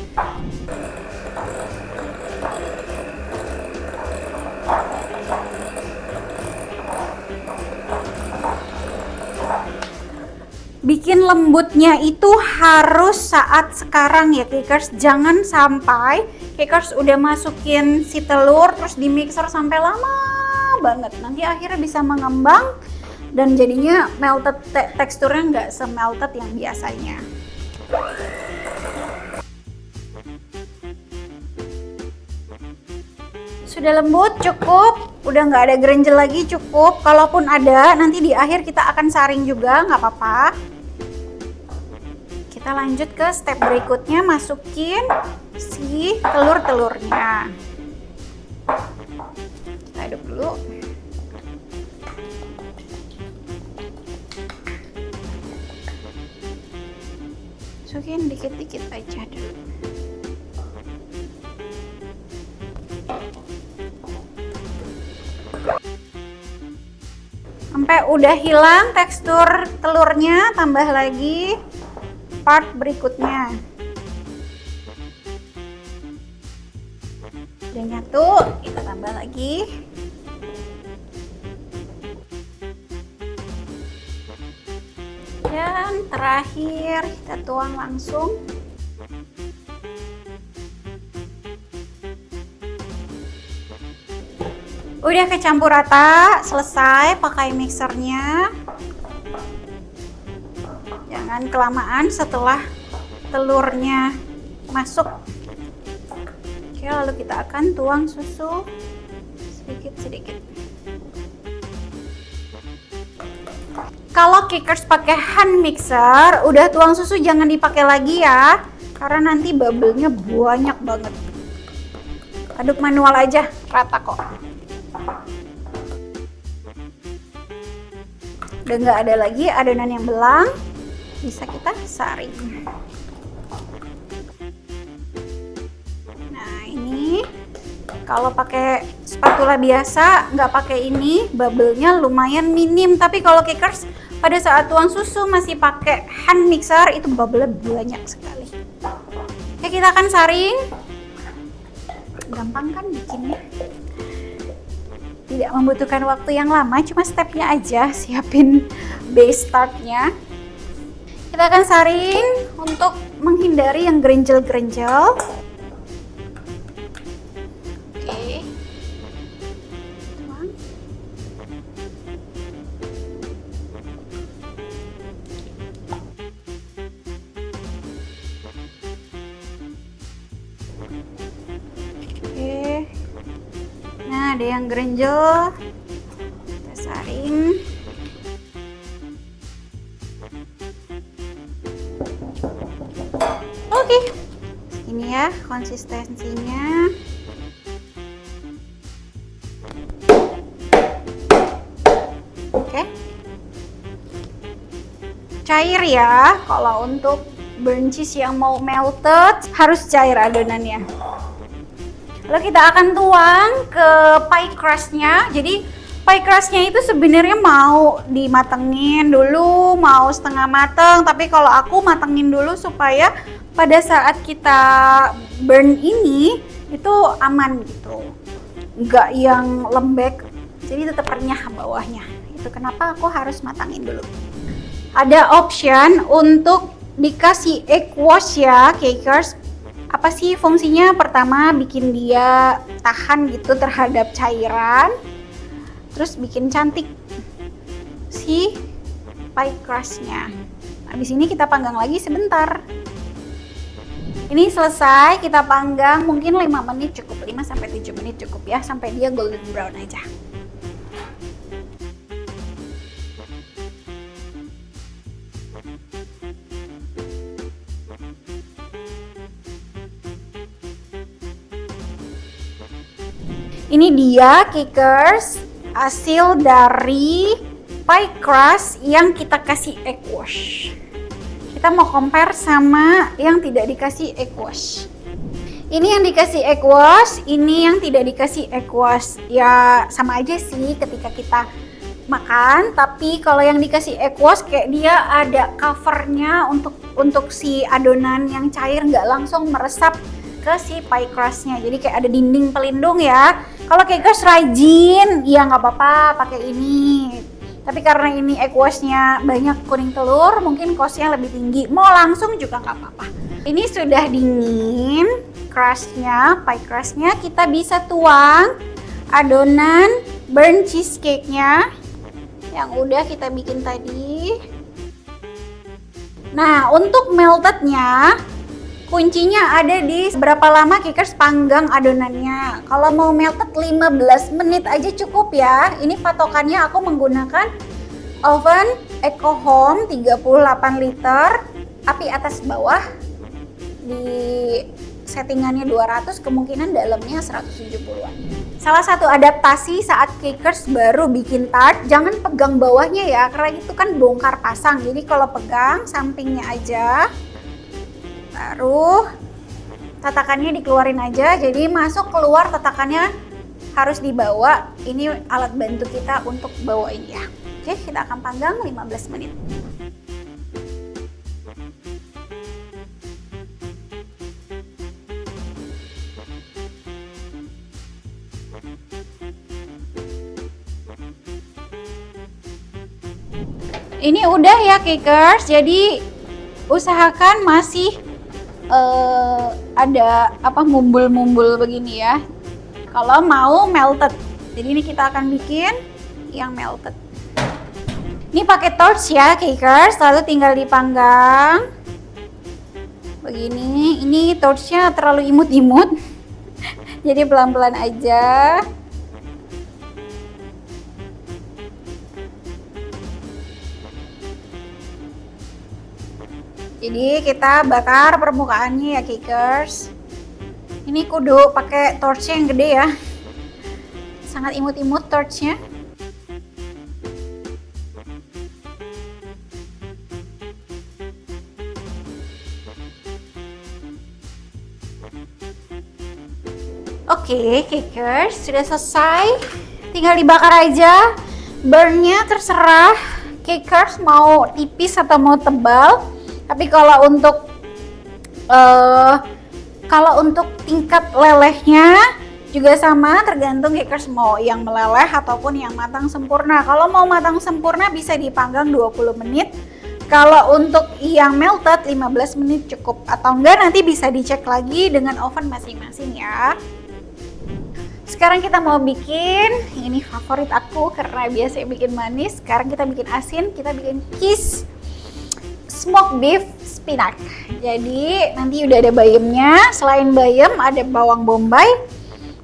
Bikin lembutnya itu harus saat sekarang ya Cakers, jangan sampai Cakers udah masukin si telur terus di mixer sampai lama banget, nanti akhirnya bisa mengembang dan jadinya melted, teksturnya nggak semelted yang biasanya. Sudah lembut, cukup, udah nggak ada gerenjel lagi, cukup. Kalaupun ada nanti di akhir kita akan saring juga, nggak apa-apa. Kita lanjut ke step berikutnya, masukin si telur-telurnya. Kita aduk dulu. Masukin dikit-dikit aja dulu. Sampai udah hilang tekstur telurnya, tambah lagi part berikutnya. Udah nyatu, kita tambah lagi. Dan terakhir kita tuang langsung. Udah kecampur rata, selesai, pakai mixernya. Jangan kelamaan setelah telurnya masuk. Oke, lalu kita akan tuang susu sedikit-sedikit. Kalau Cakers pakai hand mixer, udah tuang susu jangan dipakai lagi ya, karena nanti bubble-nya banyak banget. Aduk manual aja, rata kok. Udah nggak ada lagi adonan yang belang, bisa kita saring. Nah ini kalau pakai spatula biasa, nggak pakai ini, bubble-nya lumayan minim. Tapi kalau Cakers pada saat tuang susu masih pakai hand mixer, itu bubble-nya banyak sekali. Oke, kita akan saring. Gampang kan bikinnya? Tidak membutuhkan waktu yang lama, cuma stepnya aja, siapin base startnya. Kita akan saring untuk menghindari yang gerenjel-gerenjel. Oke. Tuang. Oke. Nah, ada yang gerenjel. Kita saring. Oke. Ini ya konsistensinya. Oke. Cair ya. Kalau untuk burnt cheese yang mau melted harus cair adonannya. Lalu kita akan tuang ke pie crust-nya. Jadi pie crust-nya itu sebenarnya mau dimatengin dulu, mau setengah mateng. Tapi kalau aku matengin dulu supaya pada saat kita burn ini itu aman gitu. Nggak yang lembek, jadi tetap renyah bawahnya. Itu kenapa aku harus matangin dulu. Ada option untuk dikasih egg wash ya, Cakers. Apa sih fungsinya? Pertama bikin dia tahan gitu terhadap cairan, terus bikin cantik si pie crust-nya. Habis ini kita panggang lagi sebentar. Ini selesai, kita panggang mungkin 5 menit cukup, 5-7 menit cukup ya, sampai dia golden brown aja. Ini dia Cakers, hasil dari pie crust yang kita kasih egg wash. Kita mau compare sama yang tidak dikasih egg wash. Ini yang dikasih egg wash, ini yang tidak dikasih egg wash. Ya sama aja sih ketika kita makan, tapi kalau yang dikasih egg wash kayak dia ada covernya untuk si adonan yang cair nggak langsung meresap ke si pie crust-nya. Jadi kayak ada dinding pelindung ya. Kalau Cakers rajin, ya nggak apa-apa pakai ini. Tapi karena ini egg wash-nya banyak kuning telur, mungkin cost-nya lebih tinggi. Mau langsung juga nggak apa-apa. Ini sudah dingin, crust-nya, pie crust-nya. Kita bisa tuang adonan burnt cheesecake-nya yang udah kita bikin tadi. Nah, untuk melted-nya, kuncinya ada di berapa lama Cakers panggang adonannya. Kalau mau melted 15 menit aja cukup ya. Ini patokannya aku menggunakan oven Eco Home 38 liter, api atas bawah. Di settingannya 200, kemungkinan dalamnya 170-an. Salah satu adaptasi saat Cakers baru bikin tart, jangan pegang bawahnya ya, karena itu kan bongkar pasang. Jadi kalau pegang sampingnya aja. Baru tatakannya dikeluarin aja, jadi masuk keluar tatakannya harus dibawa. Ini alat bantu kita untuk bawain ya. Oke, kita akan panggang 15 menit. Ini udah ya Cakers, jadi usahakan masih ada mumbul-mumbul begini ya kalau mau melted. Jadi ini kita akan bikin yang melted. Ini pakai torch ya Cakers, lalu tinggal dipanggang begini. Ini torchnya terlalu imut-imut jadi pelan-pelan aja. Jadi kita bakar permukaannya ya Cakers. Ini kudu pakai torch yang gede ya. Sangat imut-imut torchnya. Oke, Cakers sudah selesai. Tinggal dibakar aja. Burnnya terserah Cakers mau tipis atau mau tebal. Tapi kalau untuk tingkat lelehnya juga sama, tergantung Cakers mau yang meleleh ataupun yang matang sempurna. Kalau mau matang sempurna bisa dipanggang 20 menit. Kalau untuk yang melted 15 menit cukup, atau enggak nanti bisa dicek lagi dengan oven masing-masing ya. Sekarang kita mau bikin, ini favorit aku karena biasanya bikin manis. Sekarang kita bikin asin, kita bikin cheese smoked beef spinach. Jadi nanti udah ada bayamnya. Selain bayam ada bawang bombay,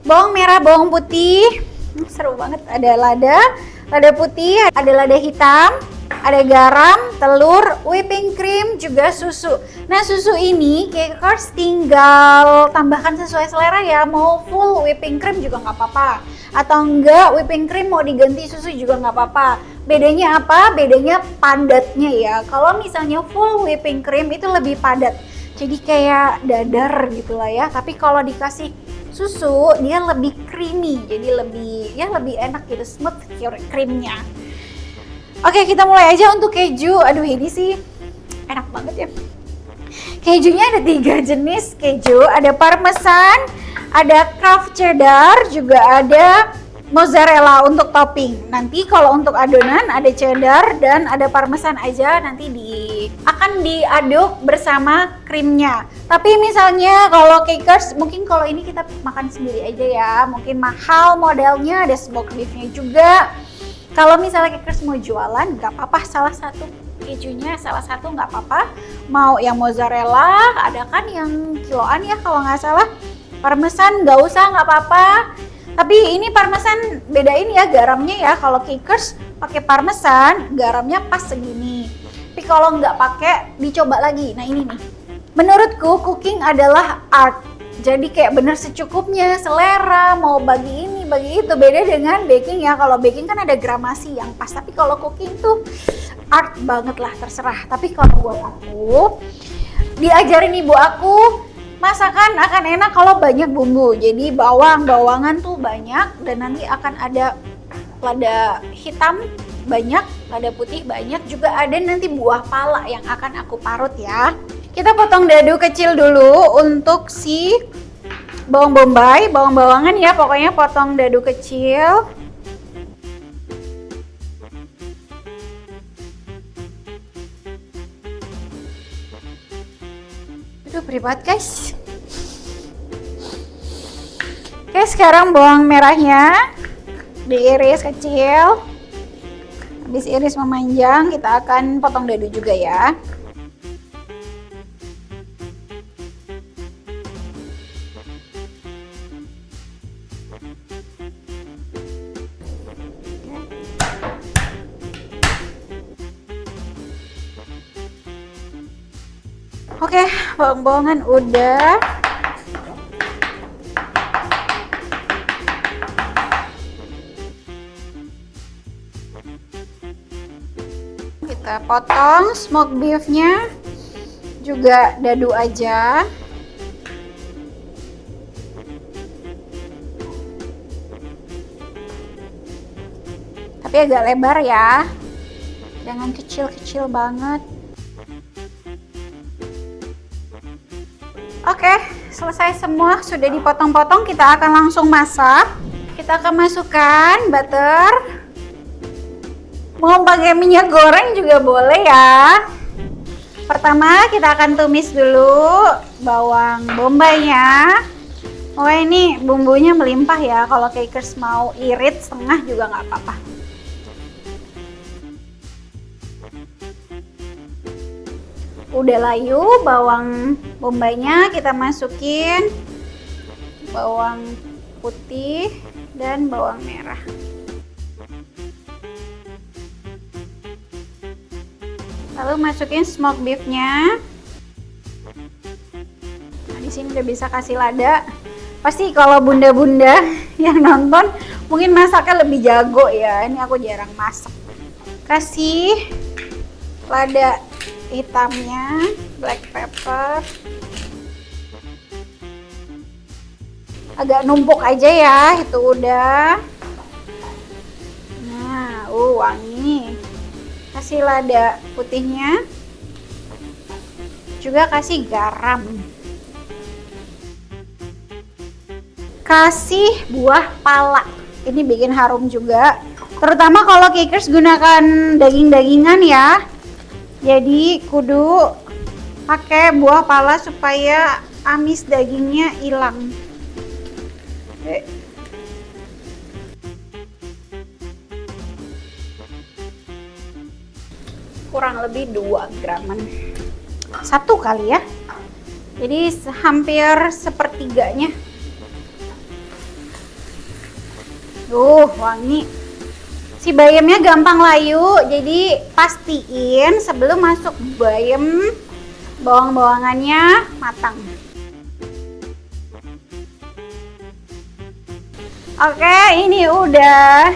bawang merah, bawang putih. Seru banget, ada lada putih, ada lada hitam, ada garam, telur, whipping cream, juga susu. Nah susu ini Cakers tinggal tambahkan sesuai selera ya. Mau full whipping cream juga nggak apa-apa, atau enggak whipping cream mau diganti susu juga nggak apa-apa. Bedanya apa? Bedanya padatnya ya. Kalau misalnya full whipping cream itu lebih padat, jadi kayak dadar gitulah ya. Tapi kalau dikasih susu dia lebih creamy, jadi lebih enak gitu, smooth creamnya. Oke, kita mulai aja untuk keju. Aduh, ini sih enak banget ya. Kejunya ada 3 jenis keju, ada parmesan, ada craft cheddar, juga ada mozzarella untuk topping. Nanti kalau untuk adonan ada cheddar dan ada parmesan aja, nanti akan diaduk bersama krimnya. Tapi misalnya kalau Cakers, mungkin kalau ini kita makan sendiri aja ya, mungkin mahal modelnya, ada smoked beefnya juga. Kalau misalnya Cakers mau jualan, nggak apa-apa, salah satu kejunya, salah satu nggak apa-apa. Mau yang mozzarella, ada kan yang kiloan ya kalau nggak salah. Parmesan nggak usah, nggak apa-apa. Tapi ini parmesan bedain ya garamnya ya. Kalau Cakers pakai parmesan, garamnya pas segini. Tapi kalau nggak pakai, dicoba lagi. Nah ini nih, menurutku cooking adalah art. Jadi kayak bener secukupnya, selera, mau bagi ini, bagi itu. Beda dengan baking ya, kalau baking kan ada gramasi yang pas. Tapi kalau cooking tuh art banget lah, terserah. Tapi kalau buat aku, diajarin ibu aku, masakan akan enak kalau banyak bumbu. Jadi bawangan tuh banyak, dan nanti akan ada lada hitam banyak, lada putih banyak, juga ada nanti buah pala yang akan aku parut ya. Kita potong dadu kecil dulu untuk si bawang bombay, bawang-bawangan ya, pokoknya potong dadu kecil. Aduh, perih banget guys. Oke, sekarang bawang merahnya diiris kecil. Habis iris memanjang, kita akan potong dadu juga ya. Oke, bawang-bawangan udah. Kita potong smoked beefnya, juga dadu aja. Tapi agak lebar ya, jangan kecil-kecil banget. Oke, selesai semua, sudah dipotong-potong, kita akan langsung masak. Kita akan masukkan butter. Mau pakai minyak goreng juga boleh ya. Pertama kita akan tumis dulu bawang bombaynya. Oh ini bumbunya melimpah ya, kalau Cakers mau irit setengah juga nggak apa-apa. Udah layu bawang bombaynya, kita masukin bawang putih dan bawang merah. Lalu masukin smoked beefnya, sini udah bisa kasih lada. Pasti kalau bunda-bunda yang nonton mungkin masaknya lebih jago ya. Ini aku jarang masak. Kasih lada hitamnya, black pepper. Agak numpuk aja ya, itu udah. Nah, wangi. Kasih lada putihnya. Juga kasih garam. Kasih buah pala. Ini bikin harum juga. Terutama kalau Cakers gunakan daging-dagingan ya. Jadi kudu pakai buah pala supaya amis dagingnya hilang. Kurang lebih 2 graman. 1 kali ya. Jadi hampir sepertiganya. Wangi. Si bayamnya gampang layu, jadi pastiin sebelum masuk bayam bawang-bawangannya matang. Oke, ini udah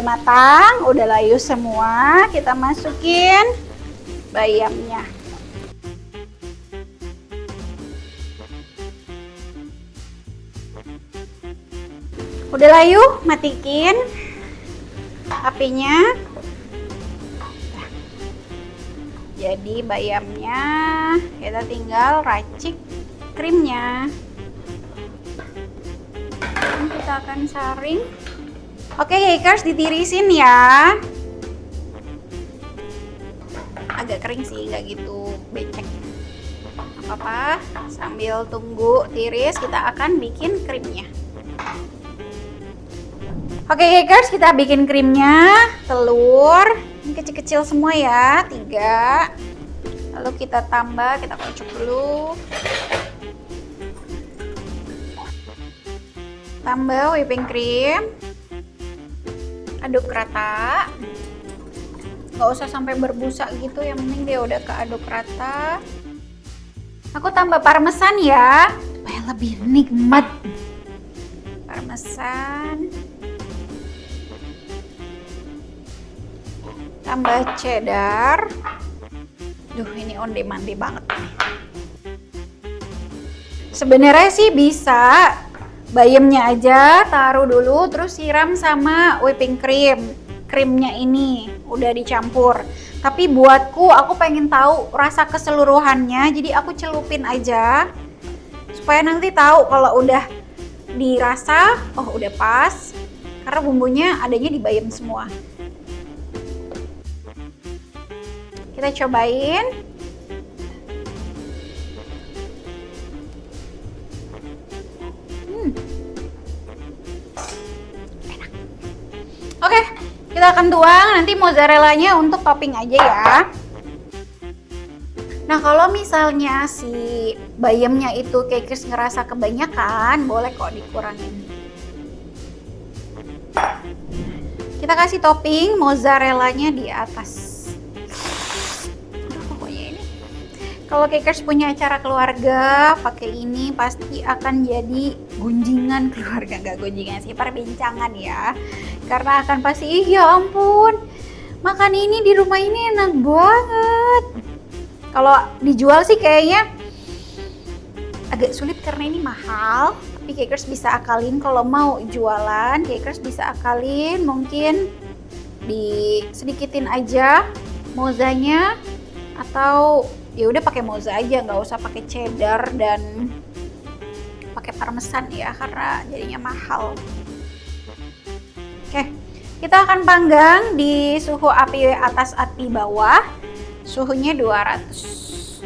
matang, udah layu semua. Kita masukin bayamnya. Udah layu, matiin apinya. Jadi bayamnya kita tinggal racik krimnya. Kita akan saring. Oke, Cakers, ditirisin ya. Agak kering sih, nggak gitu becek. Apa-apa, sambil tunggu tiris kita akan bikin krimnya. Oke, Cakers, kita bikin krimnya. Telur, ini kecil-kecil semua ya, 3. Lalu kita tambah, kita kocok dulu. Tambah whipping cream, aduk rata, nggak usah sampai berbusa gitu, yang penting dia udah keaduk rata. Aku tambah parmesan ya, supaya lebih nikmat. Parmesan, tambah cheddar. Ini on demand banget nih. Sebenarnya sih bisa bayamnya aja taruh dulu, terus siram sama whipping cream. Krimnya ini udah dicampur. Tapi buatku, aku pengen tahu rasa keseluruhannya, jadi aku celupin aja supaya nanti tahu kalau udah dirasa, oh udah pas, karena bumbunya adanya di bayam semua. Kita cobain. Oke, kita akan tuang nanti mozzarellanya untuk topping aja ya. Nah, kalau misalnya si bayamnya itu Cakers ngerasa kebanyakan, boleh kok dikurangin. Kita kasih topping mozzarellanya di atas. Pokoknya ini. Kalau Cakers punya acara keluarga, pakai ini pasti akan jadi gunjingan keluarga, nggak gunjingan sih, perbincangan ya. Karena akan pasti, ya ampun, makan ini di rumah ini enak banget. Kalau dijual sih kayaknya agak sulit karena ini mahal. Tapi Cakers bisa akalin, kalau mau jualan, Cakers bisa akalin, mungkin disedikitin aja mozzanya, atau ya udah pakai mozza aja, nggak usah pakai cheddar dan pakai parmesan ya, karena jadinya mahal. Oke, kita akan panggang di suhu api atas api bawah, suhunya 200.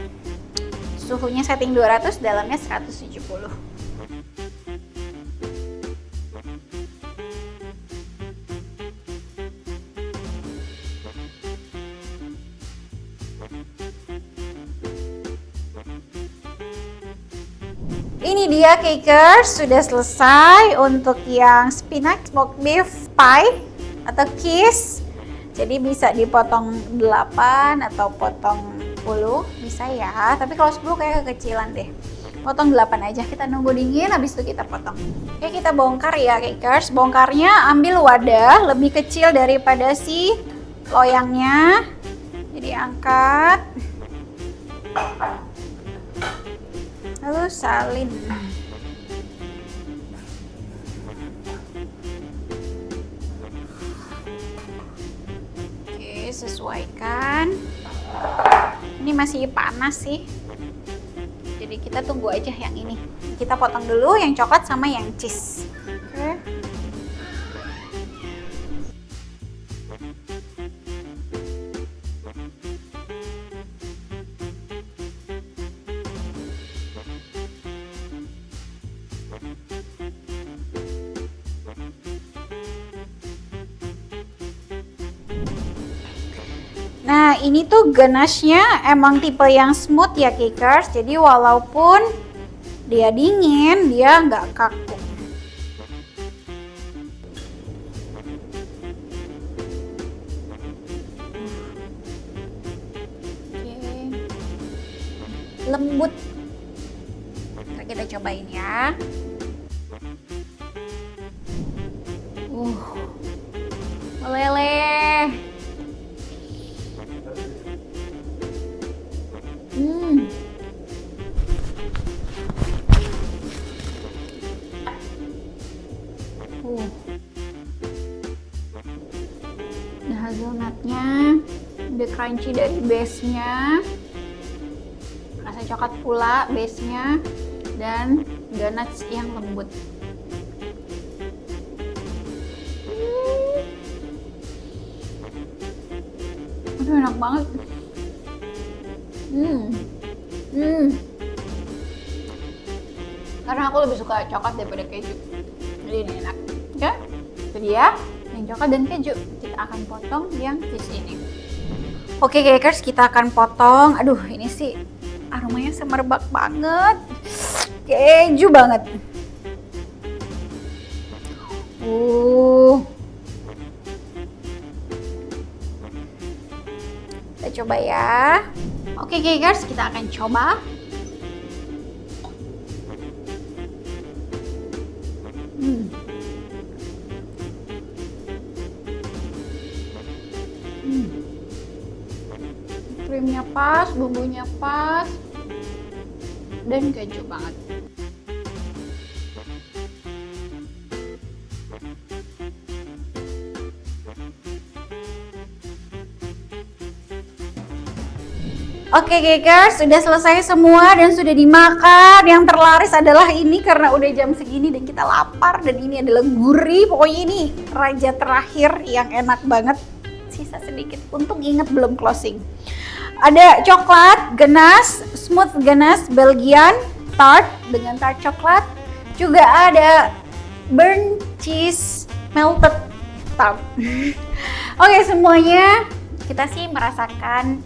Suhunya setting 200, dalamnya 170. Ini dia Cakers, sudah selesai untuk yang spinach smoked beef pie atau kiss. Jadi bisa dipotong 8 atau potong 10, bisa ya. Tapi kalau 10 kayak kekecilan deh. Potong 8 aja, kita nunggu dingin, habis itu kita potong. Oke, kita bongkar ya Cakers. Bongkarnya ambil wadah lebih kecil daripada si loyangnya. Jadi angkat. Lalu salin. Oke, sesuaikan. Ini masih panas sih. Jadi kita tunggu aja yang ini. Kita potong dulu yang coklat sama yang cheese. Oke. Nah, ini tuh ganashnya emang tipe yang smooth ya Cakers. Jadi walaupun dia dingin, dia nggak kaku. Oke. Lembut. Ntar kita cobain ya. Meleleh. Nah, hazelnutnya udah crunchy dari base-nya, rasa coklat pula base-nya, dan ganache yang lembut. Aduh, enak banget. Karena aku lebih suka coklat daripada keju, jadi ini enak. Oke, itu dia yang coklat dan keju. Kita akan potong yang cheese ini. Oke Cakers, kita akan potong. Aduh, ini sih aromanya semerbak banget, keju banget. Kita coba ya. Oke Cakers, kita akan coba. Krimnya pas, bumbunya pas, dan keju banget. Oke Cakers, sudah selesai semua dan sudah dimakan. Yang terlaris adalah ini karena udah jam segini dan kita lapar, dan ini adalah gurih. Pokoknya ini raja terakhir yang enak banget. Sisa sedikit, untung inget belum closing. Ada coklat ganache, smooth ganache Belgian tart dengan tart coklat. Juga ada burnt cheese melted tart. Oke, semuanya kita sih merasakan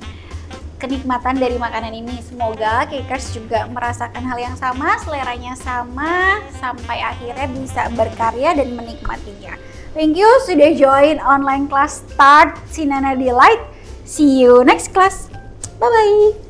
kenikmatan dari makanan ini. Semoga Cakers juga merasakan hal yang sama, seleranya sama, sampai akhirnya bisa berkarya dan menikmatinya. Thank you sudah join online class Tart Sinana Delight. See you next class. Bye-bye.